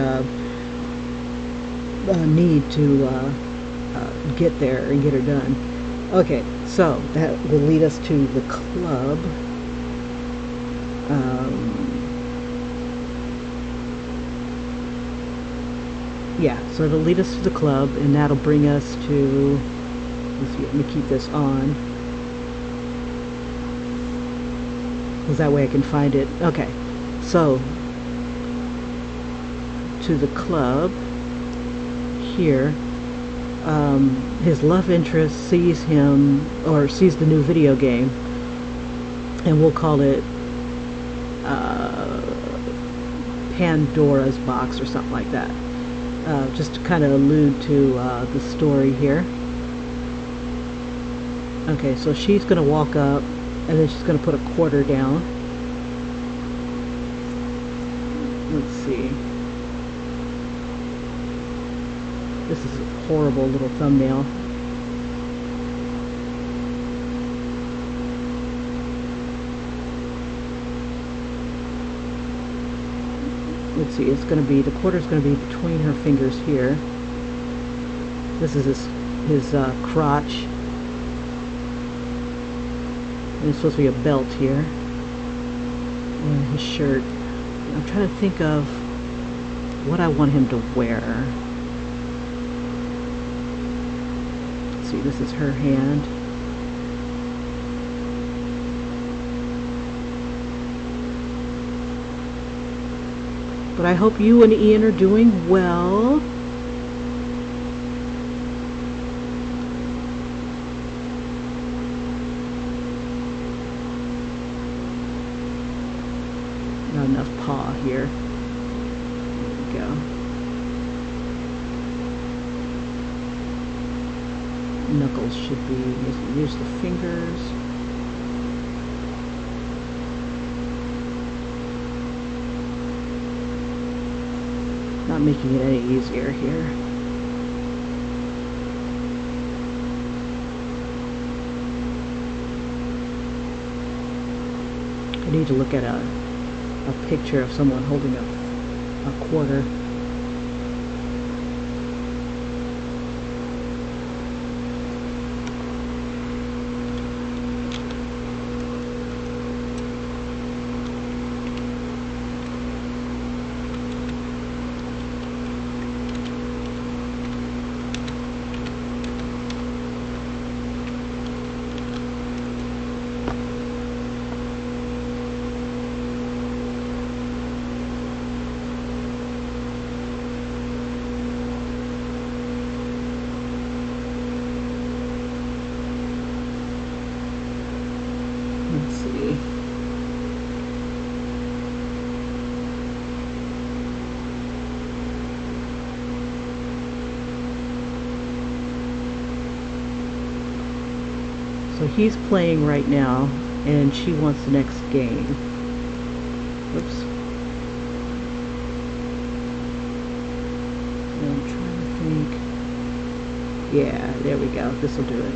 need to get there and get her done. Okay, so that will lead us to the club. Yeah, so it'll lead us to the club, and that'll bring us to, let's see, let me keep this on, because that way I can find it. Okay, so to the club here. His love interest sees him, or sees the new video game, and we'll call it Pandora's Box or something like that, just to kind of allude to the story here. Okay, so she's going to walk up, and then she's going to put a quarter down. Let's see. This is a horrible little thumbnail. Let's see, it's going to be, the quarter's going to be between her fingers here. This is his crotch. And it's supposed to be a belt here. And his shirt. I'm trying to think of what I want him to wear. Let's see, this is her hand. But I hope you and Ian are doing well. Not enough paw here. There we go. Knuckles should be, here's the fingers. Not making it any easier here. I need to look at a picture of someone holding a quarter. Let's see. So he's playing right now, and she wants the next game. Oops. I'm trying to think. Yeah, there we go. This will do it.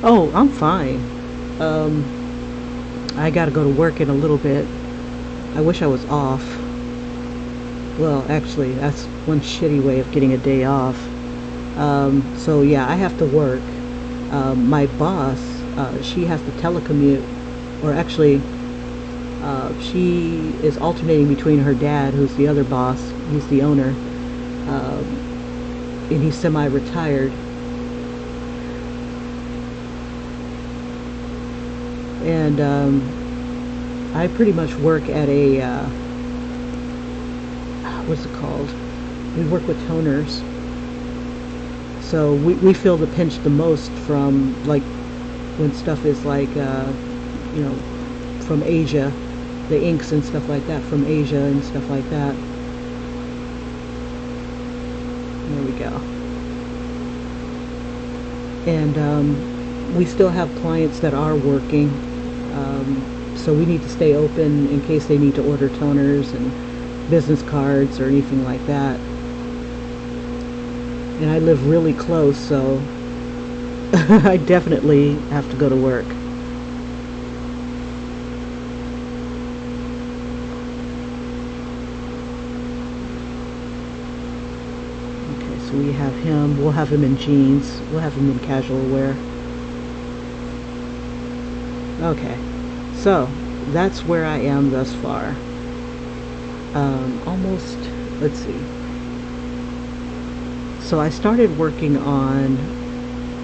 Oh, I'm fine. I gotta go to work in a little bit. I wish I was off. Well, actually, that's one shitty way of getting a day off. So yeah, I have to work. My boss, she has to telecommute, or actually, she is alternating between her dad, who's the other boss, he's the owner, and he's semi-retired. And I pretty much work at a, what's it called? We work with toners. So we feel the pinch the most from, like, when stuff is like, you know, from Asia, the inks and stuff like that from Asia and stuff like that. There we go. And we still have clients that are working. So we need to stay open in case they need to order toners and business cards or anything like that. And I live really close, so I definitely have to go to work. Okay, so we have him. We'll have him in jeans. We'll have him in casual wear. Okay, so that's where I am thus far. Almost, let's see. So I started working on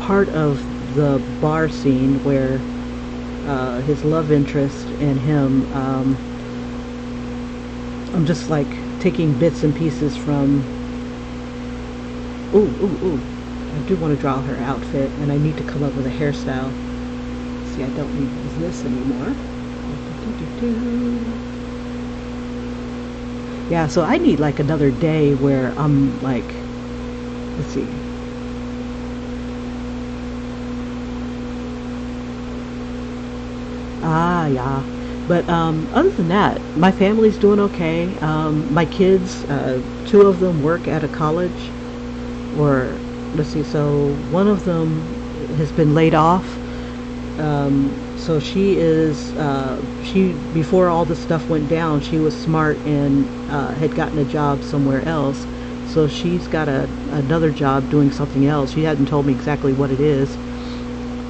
part of the bar scene where his love interest and him, I'm just like taking bits and pieces from, ooh, I do want to draw her outfit, and I need to come up with a hairstyle. See, I don't need this anymore. Yeah, so I need like another day where I'm like, let's see. Ah, yeah. But other than that, my family's doing okay. My kids, two of them work at a college, or let's see, so one of them has been laid off. So she is, she, before all this stuff went down, she was smart and had gotten a job somewhere else. So she's got another job doing something else. She hadn't told me exactly what it is.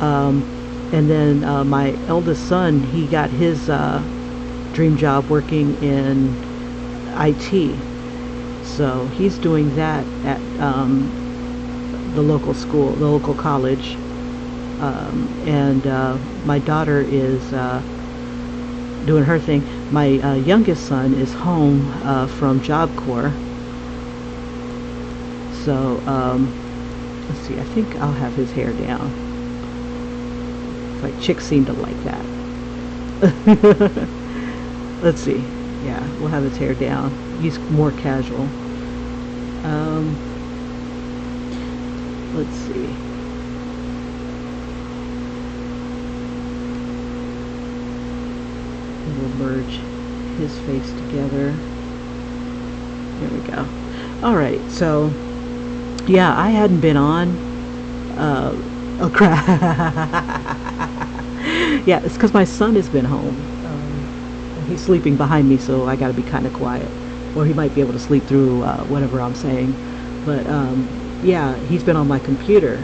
And then my eldest son, he got his dream job working in IT. So he's doing that at the local school, the local college. And my daughter is doing her thing. My youngest son is home from Job Corps. So let's see, I think I'll have his hair down. Like chicks seem to like that. Let's see. Yeah, we'll have his hair down. He's more casual. Let's see. We'll merge his face together. There we go. All right, so yeah, I hadn't been on. Oh crap! Yeah, it's because my son has been home. He's sleeping behind me, so I got to be kind of quiet, or he might be able to sleep through whatever I'm saying. But yeah, he's been on my computer,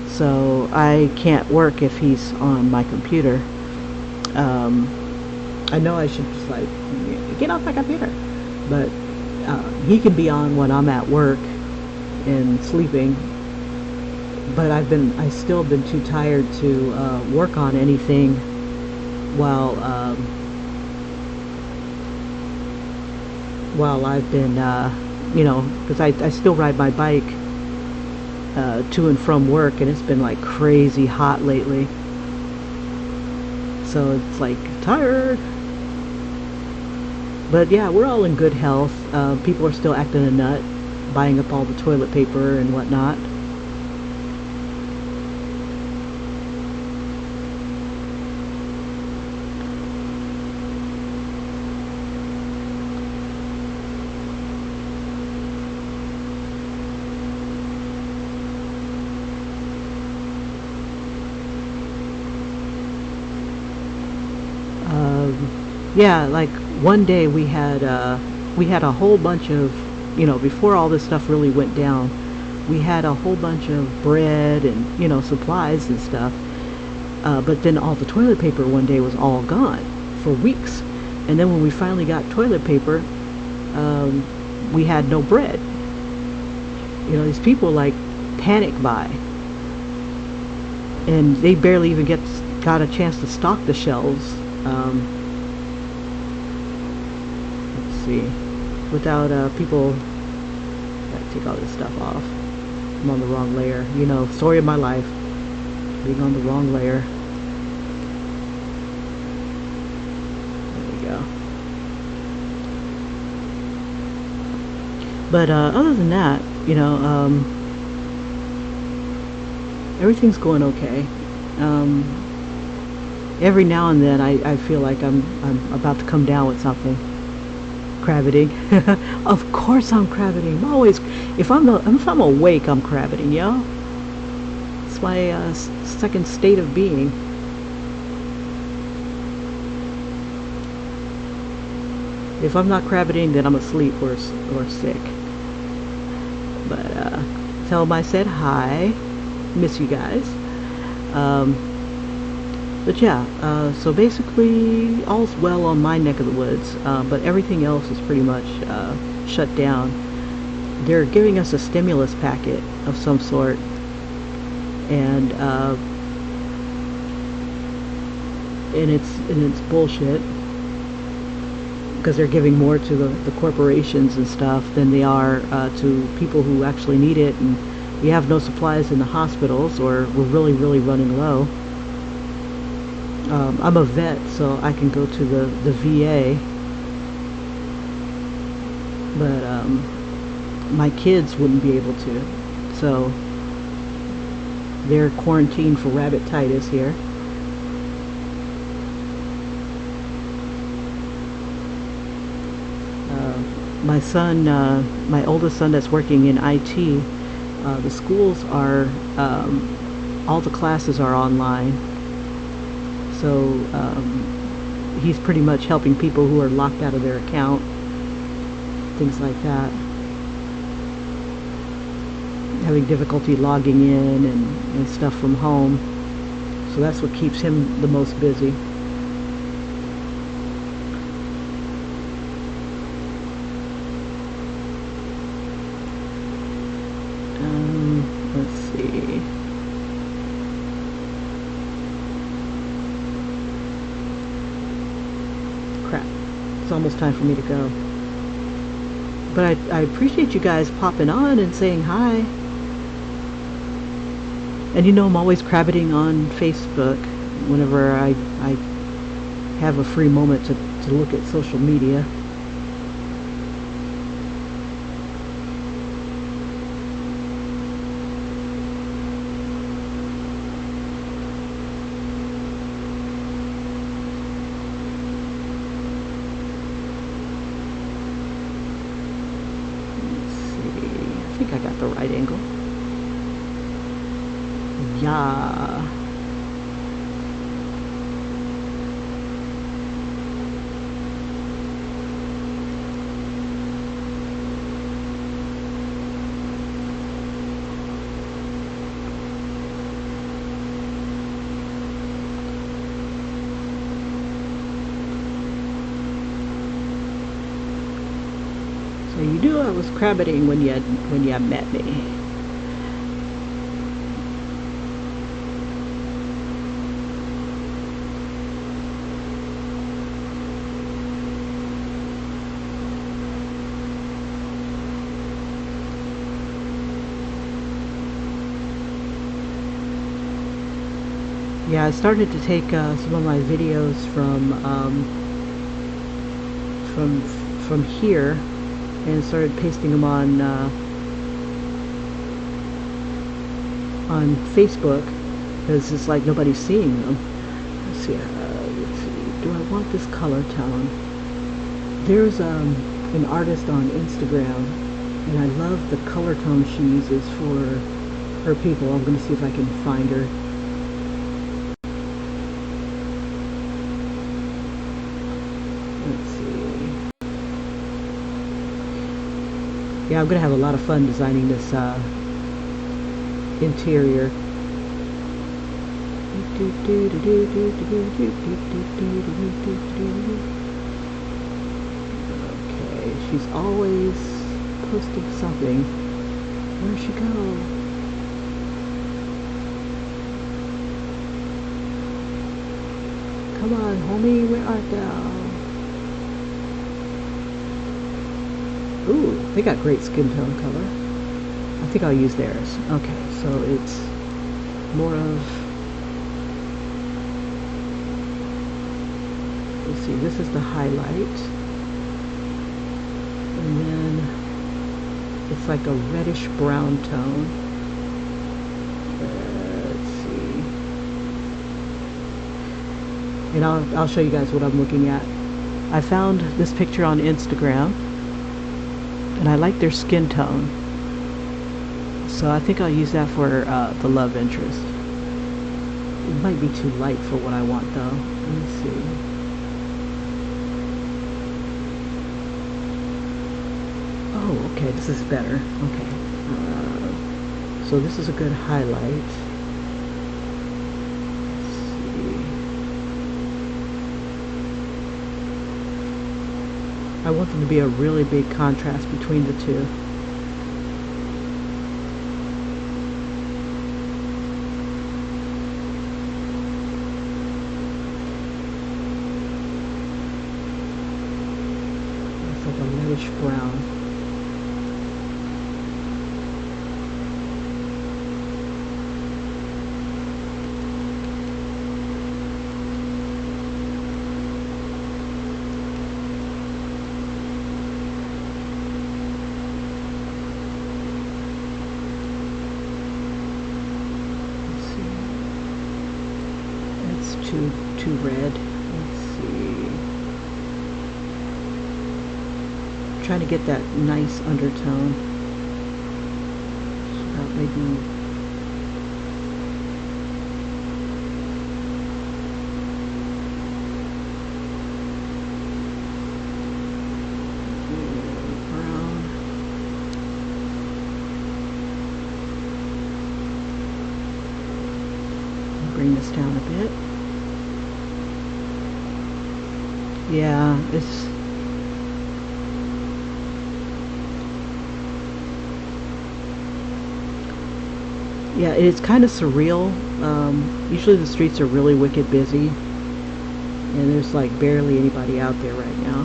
so I can't work if he's on my computer. I know I should just like get off my computer, but he can be on when I'm at work and sleeping. But I still been too tired to work on anything while I've been, because I still ride my bike to and from work, and it's been like crazy hot lately. So it's like tired. But yeah, we're all in good health. People are still acting a nut, buying up all the toilet paper and whatnot. Yeah, like one day we had a whole bunch of, before all this stuff really went down, we had a whole bunch of bread and supplies and stuff. But then all the toilet paper one day was all gone for weeks, and then when we finally got toilet paper, we had no bread. These people like panic buy, and they barely even got a chance to stock the shelves. See, without people, gotta take all this stuff off. I'm on the wrong layer. Story of my life, being on the wrong layer. There we go. But other than that, everything's going okay. Every now and then I feel like I'm about to come down with something. Crabbiting. Of course I'm crabbiting. I'm always, if I'm awake, I'm crabbiting, yo. It's my second state of being. If I'm not crabbiting, then I'm asleep or sick. But tell them I said hi. Miss you guys. But yeah, so basically all's well on my neck of the woods, but everything else is pretty much shut down. They're giving us a stimulus packet of some sort, and it's bullshit, because they're giving more to the corporations and stuff than they are to people who actually need it, and we have no supplies in the hospitals, or we're really, really running low. I'm a vet, so I can go to the VA, but my kids wouldn't be able to, so they're quarantined for rabbititis here. My son, my oldest son that's working in IT, the schools are, all the classes are online. So he's pretty much helping people who are locked out of their account, things like that. Having difficulty logging in and stuff from home. So that's what keeps him the most busy. Let's see. Crap. It's almost time for me to go. But I appreciate you guys popping on and saying hi. And you know, I'm always crabbiting on Facebook whenever I have a free moment to look at social media. I think I got the right angle. Yeah. So you knew I was crabbiting when you met me. Yeah, I started to take some of my videos from here, and started pasting them on Facebook, because it's like nobody's seeing them. Let's see. Do I want this color tone? There's an artist on Instagram, and I love the color tone she uses for her people. I'm going to see if I can find her. Yeah, I'm going to have a lot of fun designing this interior. Okay, she's always posting something. Where'd she go? Come on, homie, where art thou? Ooh, they got great skin tone color. I think I'll use theirs. Okay, so it's more of, let's see, this is the highlight. And then it's like a reddish brown tone. Let's see. And I'll show you guys what I'm looking at. I found this picture on Instagram, and I like their skin tone, so I think I'll use that for the love interest. It might be too light for what I want though. Let me see. Oh, okay, this is better. Okay. So this is a good highlight. Let's see. I want them to be a really big contrast between the two. It's like a reddish brown. Too red. Let's see. I'm trying to get that nice undertone. So that maybe brown. Bring this down a bit. Yeah, it's kind of surreal. Usually the streets are really wicked busy, and there's like barely anybody out there right now.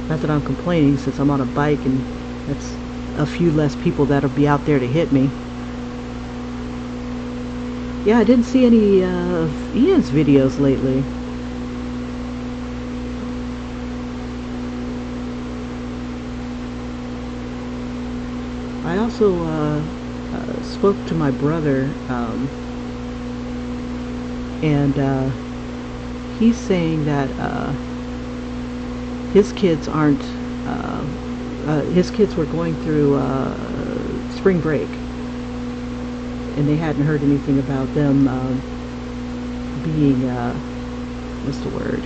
Not that I'm complaining, since I'm on a bike and that's a few less people that'll be out there to hit me. Yeah, I didn't see any of Ian's videos lately. I also spoke to my brother, and he's saying that his kids aren't, his kids were going through spring break, and they hadn't heard anything about them being, what's the word,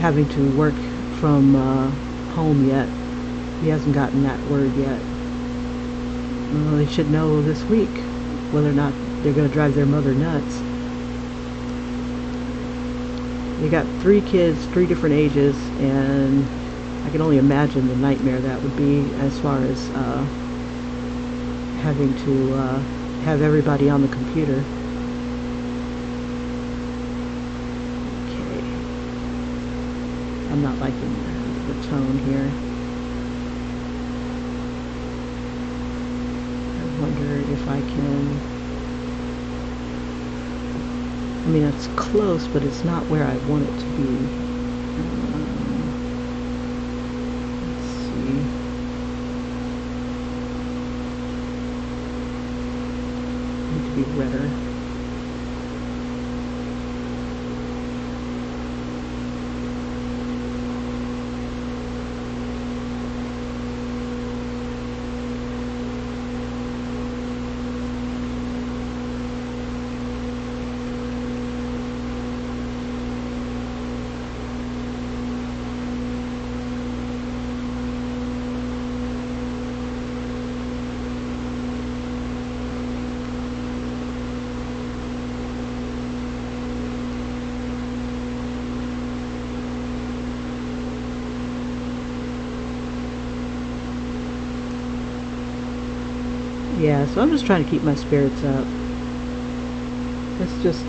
having to work from home yet. He hasn't gotten that word yet. Well, they should know this week whether or not they're going to drive their mother nuts. They got 3 kids, 3 different ages, and I can only imagine the nightmare that would be as far as having to have everybody on the computer. Okay. I'm not liking the tone here. Wonder if I can, I mean, it's close, but it's not where I want it to be. Let's see. Need to be redder. Yeah, so I'm just trying to keep my spirits up. It just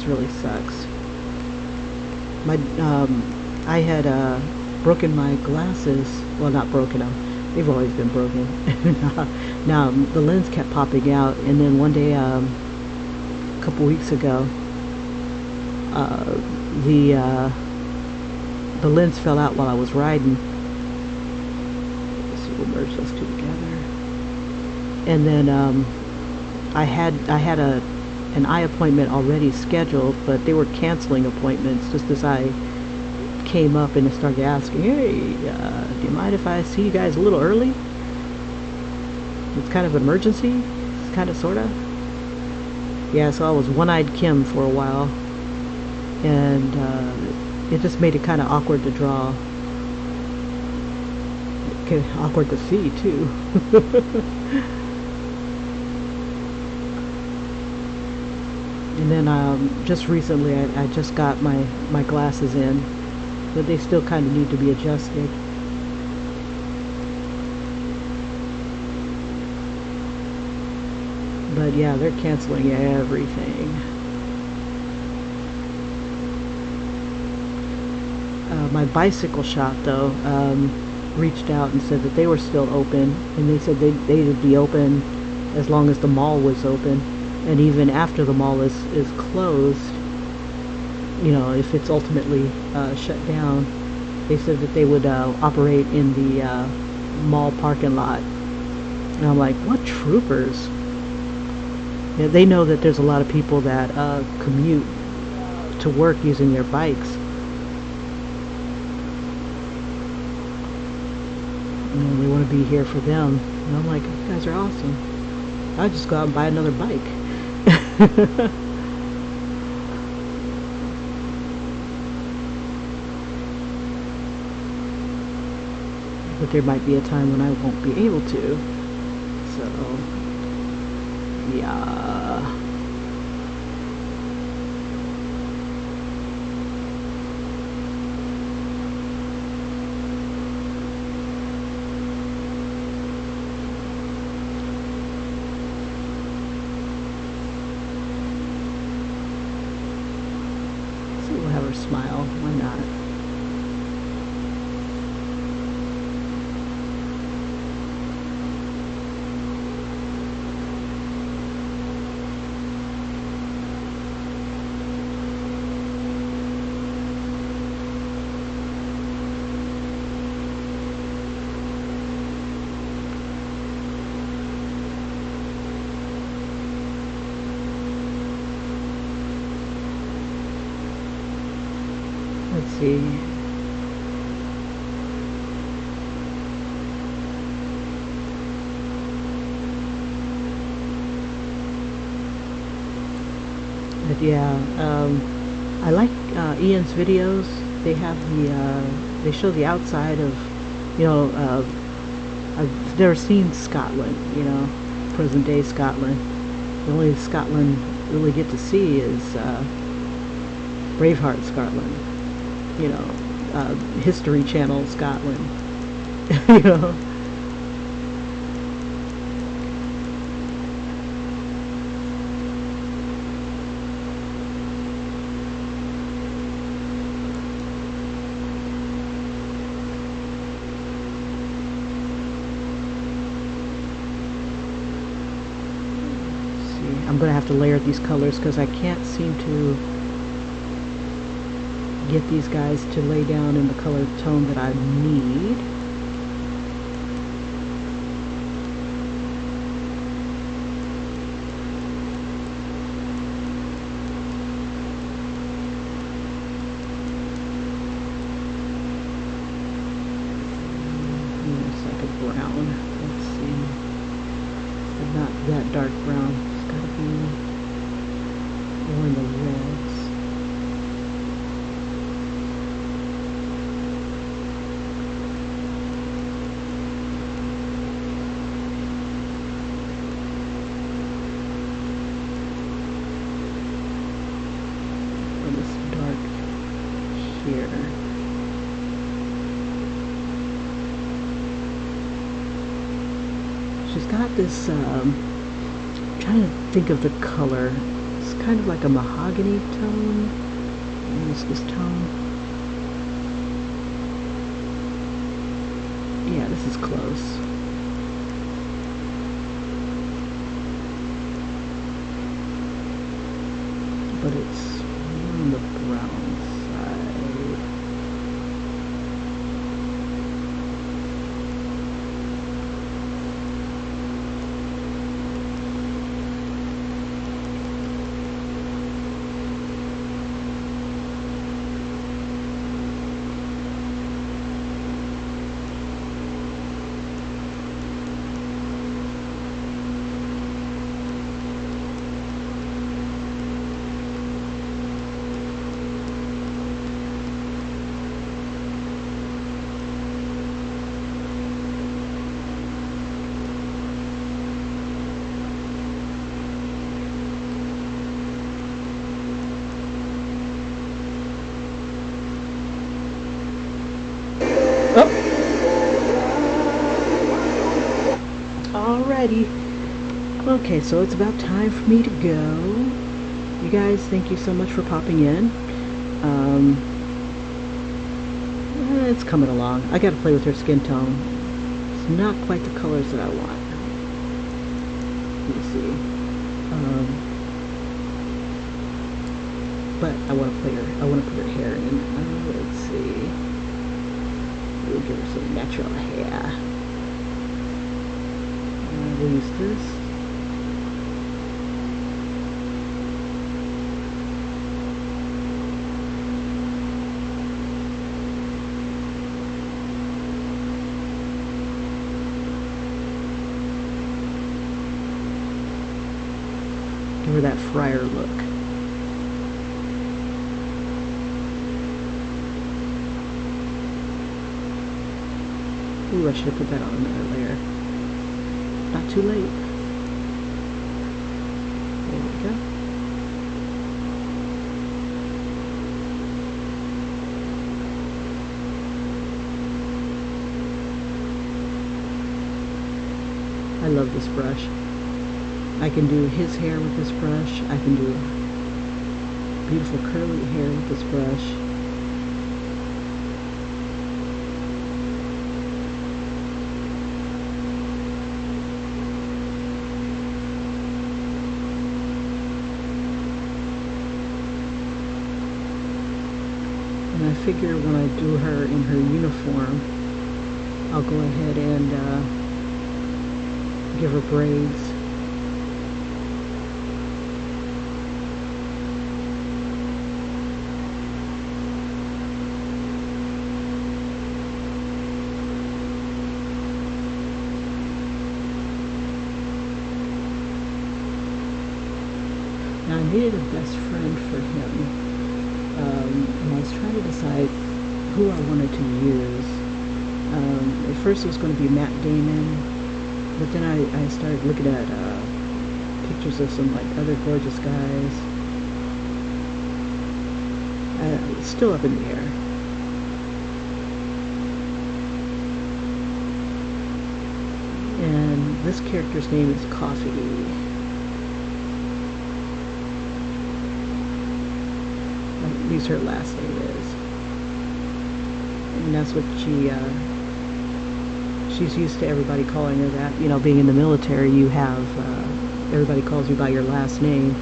really sucks. I had broken my glasses. Well, not broken them. They've always been broken. Now the lens kept popping out, and then one day, a couple weeks ago, the lens fell out while I was riding. We'll merge those two together. And then I had an eye appointment already scheduled, but they were canceling appointments just as I came up and started asking, hey, do you mind if I see you guys a little early? It's kind of an emergency. It's kind of, sort of. Yeah, so I was One-Eyed Kim for a while. And it just made it kind of awkward to draw. Awkward to see, too. And then just recently I just got my glasses in, but they still kind of need to be adjusted. But yeah, they're canceling everything. My bicycle shop, though, reached out and said that they were still open, and they said they would be open as long as the mall was open, and even after the mall is closed, you know, if it's ultimately shut down, they said that they would operate in the mall parking lot. And I'm like, what troopers? Yeah, they know that there's a lot of people that commute to work using their bikes. You know, they want to be here for them. And I'm like, you guys are awesome. I'll just go out and buy another bike. But there might be a time when I won't be able to. So, yeah. So we'll have her smile. Why not? Let's see. But yeah, I like Ian's videos. They have they show the outside of, you know, I've never seen Scotland, you know, present day Scotland. The only Scotland really get to see is Braveheart Scotland. You know, History Channel Scotland. You know. See, I'm gonna have to layer these colors because I can't seem to get these guys to lay down in the color tone that I need. It's like a brown. Let's see. But not that dark brown. It's gotta be more in the reds. Here. She's got this, I'm trying to think of the color. It's kind of like a mahogany tone. And it's this tone. Yeah, this is close. But it's more on the brown side. Alrighty. Okay, so it's about time for me to go. You guys, thank you so much for popping in. It's coming along. I gotta play with her skin tone. It's not quite the colors that I want. Let me see. But I want to play her. I want to put her hair in. Let's see. We'll give her some natural hair. We'll use this. Give her that friar look. Ooh, I should have put that on another layer. Not too late. There we go. I love this brush. I can do his hair with this brush. I can do beautiful curly hair with this brush. And I figure when I do her in her uniform, I'll go ahead and give her braids. Now I needed a best friend for him. And I was trying to decide who I wanted to use. At first it was going to be Matt Damon, but then I started looking at pictures of some like other gorgeous guys. It's still up in the air. And this character's name is Coffee. At least her last name is. And that's what she's used to everybody calling her that. You know, being in the military, you have, everybody calls you by your last name.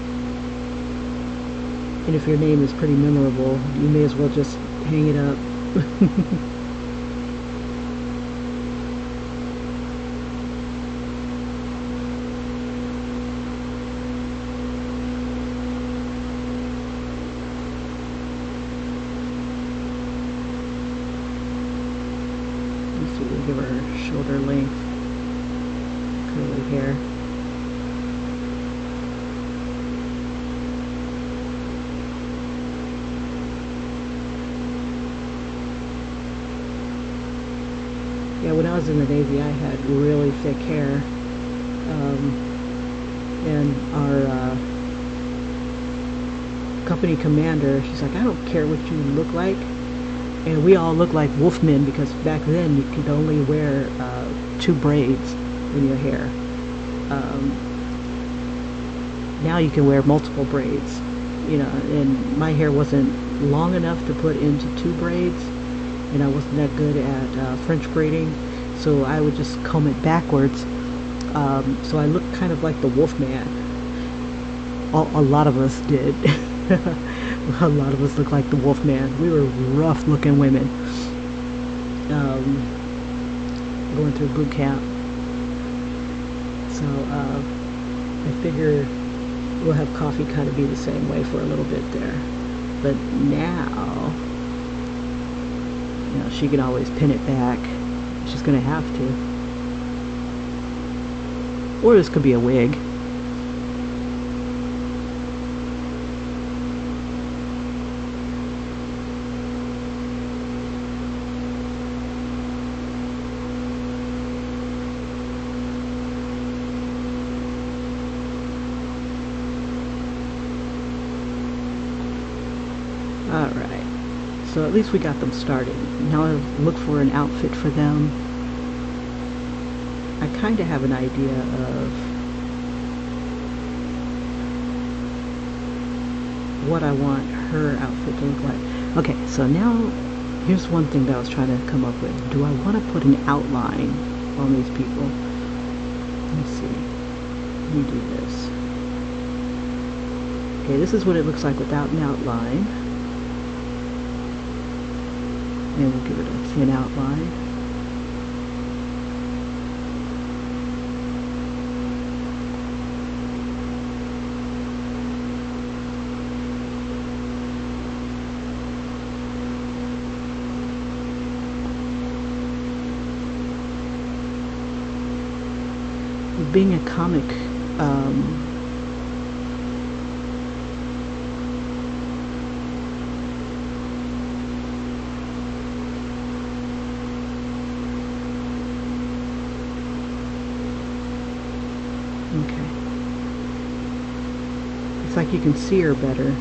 And if your name is pretty memorable, you may as well just hang it up. We'll give her shoulder length curly hair. Yeah, when I was in the Navy, I had really thick hair, and our company commander, she's like, I don't care what you look like. And we all look like wolfmen because back then you could only wear 2 braids in your hair. Now you can wear multiple braids, you know, and my hair wasn't long enough to put into 2 braids, and I wasn't that good at French braiding, so I would just comb it backwards. So I looked kind of like the wolfman. A lot of us did. A lot of us look like the Wolfman. We were rough-looking women. Going through boot camp. So I figure we'll have Coffee kind of be the same way for a little bit there. But now, you know, she can always pin it back. She's going to have to. Or this could be a wig. Alright, so at least we got them started. Now I'll look for an outfit for them. I kind of have an idea of what I want her outfit to look like. Okay, so now here's one thing that I was trying to come up with. Do I want to put an outline on these people? Let me see. Let me do this. Okay, this is what it looks like without an outline. And we'll give it a thin outline. Being a comic, okay. It's like you can see her better.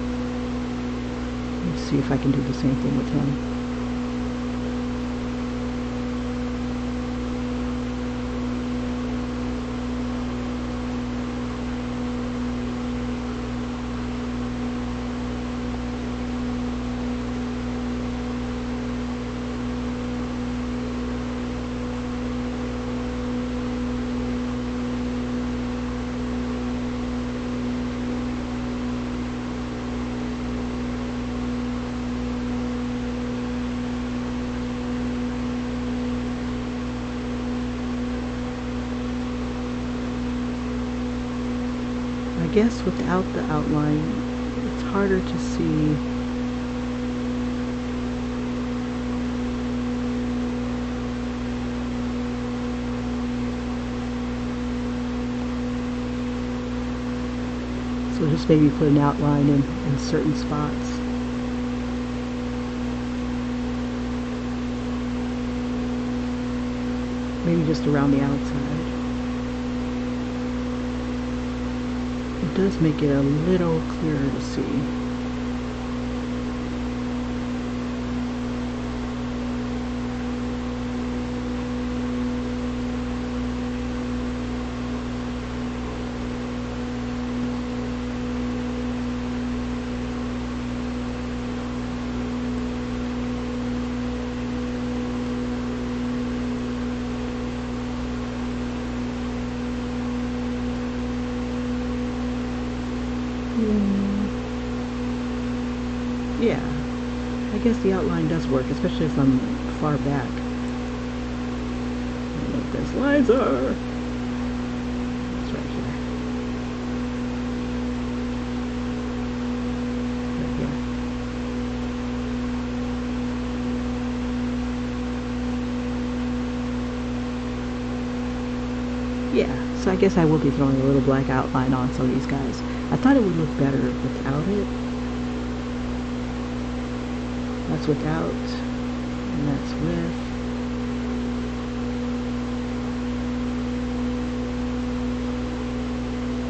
Let's see if I can do the same thing with him. I guess without the outline, it's harder to see. So just maybe put an outline in certain spots. Maybe just around the outside. It does make it a little clearer to see. Yeah, I guess the outline does work, especially if I'm far back. I don't know what those lines are. It's right here. Right here. Yeah, so I guess I will be throwing a little black outline on some of these guys. I thought it would look better without it. That's without, and that's with.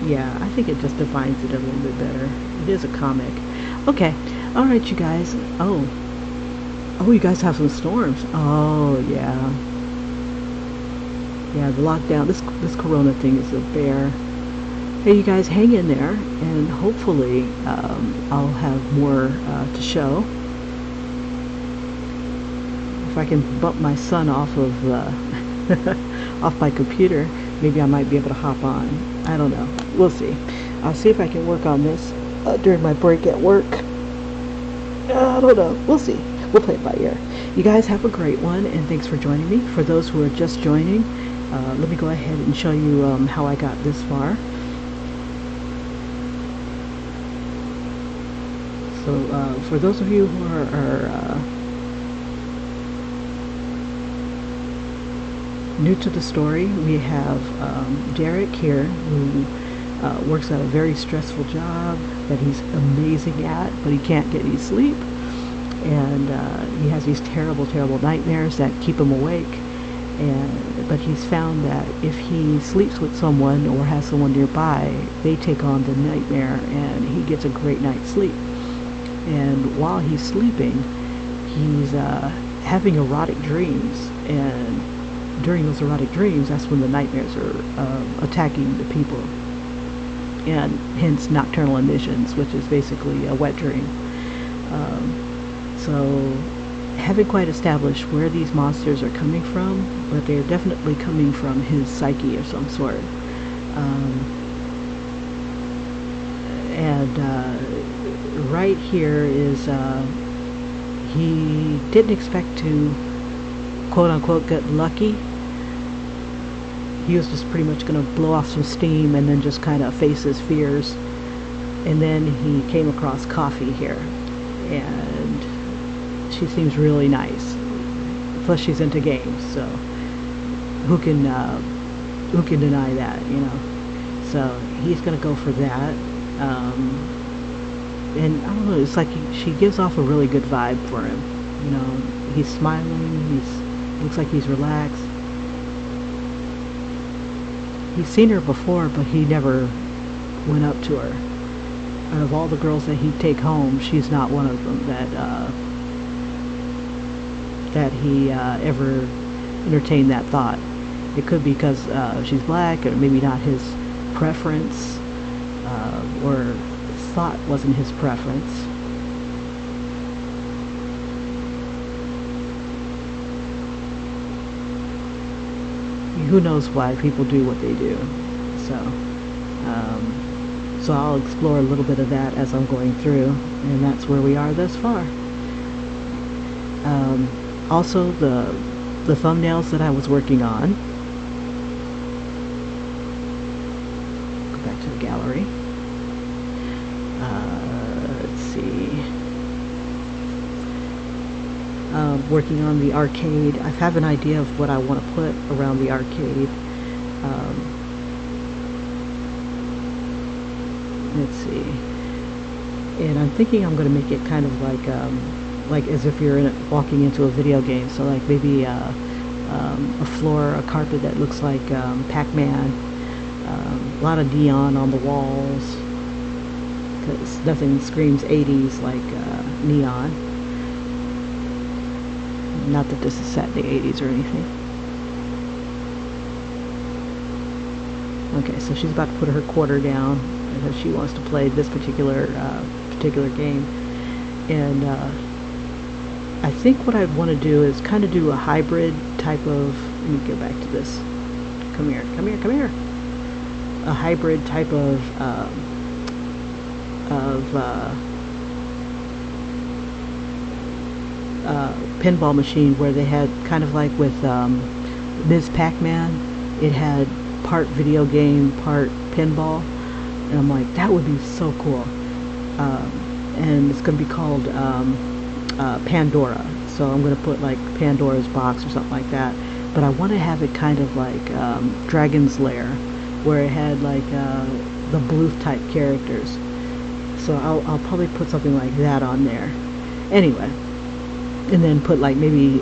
Yeah, I think it just defines it a little bit better. It is a comic. Okay, all right, you guys. Oh, you guys have some storms. Oh, yeah. Yeah, the lockdown. This Corona thing is a bear. Hey, you guys, hang in there, and hopefully I'll have more to show. If I can bump my son off of off my computer, maybe I might be able to hop on. I don't know. We'll see. I'll see if I can work on this during my break at work. I don't know. We'll see. We'll play it by ear. You guys have a great one, and thanks for joining me. For those who are just joining, let me go ahead and show you how I got this far. So for those of you who are new to the story, we have Derek here, who works at a very stressful job that he's amazing at, but he can't get any sleep, and he has these terrible nightmares that keep him awake. But he's found that if he sleeps with someone or has someone nearby, they take on the nightmare and he gets a great night's sleep. And while he's sleeping, he's having erotic dreams, and during those erotic dreams, that's when the nightmares are attacking the people, and hence nocturnal emissions, which is basically a wet dream. So haven't quite established where these monsters are coming from, but they're definitely coming from his psyche of some sort. And right here is he didn't expect to quote unquote get lucky. He was just pretty much going to blow off some steam and then just kind of face his fears. And then he came across Coffee here, and she seems really nice. Plus she's into games, so who can deny that, you know? So he's going to go for that. And I don't know, it's like she gives off a really good vibe for him. You know, he's smiling, looks like he's relaxed. He's seen her before, but he never went up to her. Out of all the girls that he'd take home, she's not one of them that he ever entertained that thought. It could be because she's black, or maybe not his preference, or thought wasn't his preference. Who knows why people do what they do. So I'll explore a little bit of that as I'm going through, and that's where we are thus far. Also, the thumbnails that I was working on. Go back to the gallery. Let's see. Working on the arcade. I have an idea of what I want to put around the arcade. Let's see. And I'm thinking I'm going to make it kind of like as if you're walking into a video game. So like maybe a floor, a carpet that looks like Pac-Man. A lot of neon on the walls, because nothing screams 80s like neon. Not that this is set in the 80s or anything. Okay, so she's about to put her quarter down because she wants to play this particular game. And I think what I'd want to do is kind of do a hybrid type of, let me get back to this. Come here. A hybrid type of pinball machine, where they had kind of like with Ms. Pac-Man, it had part video game, part pinball, and I'm like, that would be so cool. And it's going to be called Pandora, so I'm going to put like Pandora's Box or something like that, but I want to have it kind of like Dragon's Lair, where it had like the Bluth type characters. So I'll probably put something like that on there. Anyway, and then put like maybe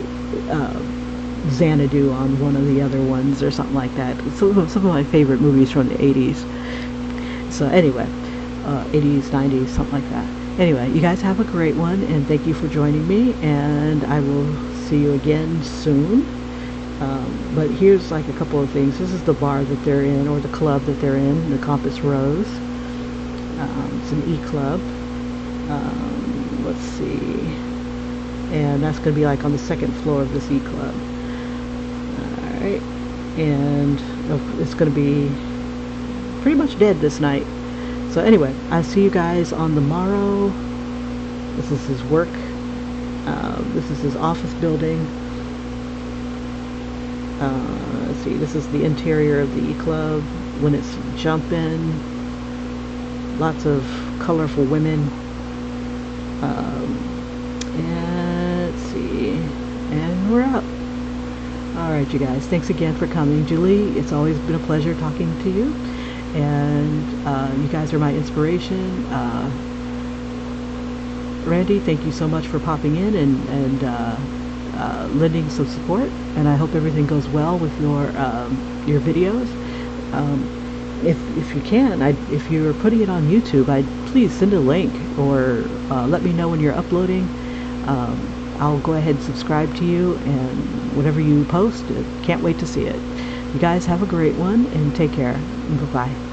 Xanadu on one of the other ones or something like that. Some of my favorite movies from the 80s. So anyway, 80s, 90s, something like that. Anyway, you guys have a great one, and thank you for joining me, and I will see you again soon. But here's like a couple of things. This is the bar that they're in, or the club that they're in, the Compass Rose. It's an E-club. Let's see. And that's going to be like on the second floor of this E-club. Alright. And it's going to be pretty much dead this night. So anyway, I'll see you guys on the morrow. This is his work. This is his office building. Let's see, this is the interior of the E-club when it's jumping. Lots of colorful women. And let's see, and we're out. Alright, you guys, thanks again for coming. Julie, it's always been a pleasure talking to you, and you guys are my inspiration. Randy, thank you so much for popping in and lending some support, and I hope everything goes well with your videos. If you can, if you're putting it on YouTube, please send a link, or let me know when you're uploading. I'll go ahead and subscribe to you, and whatever you post, can't wait to see it. You guys have a great one, and take care. Bye-bye.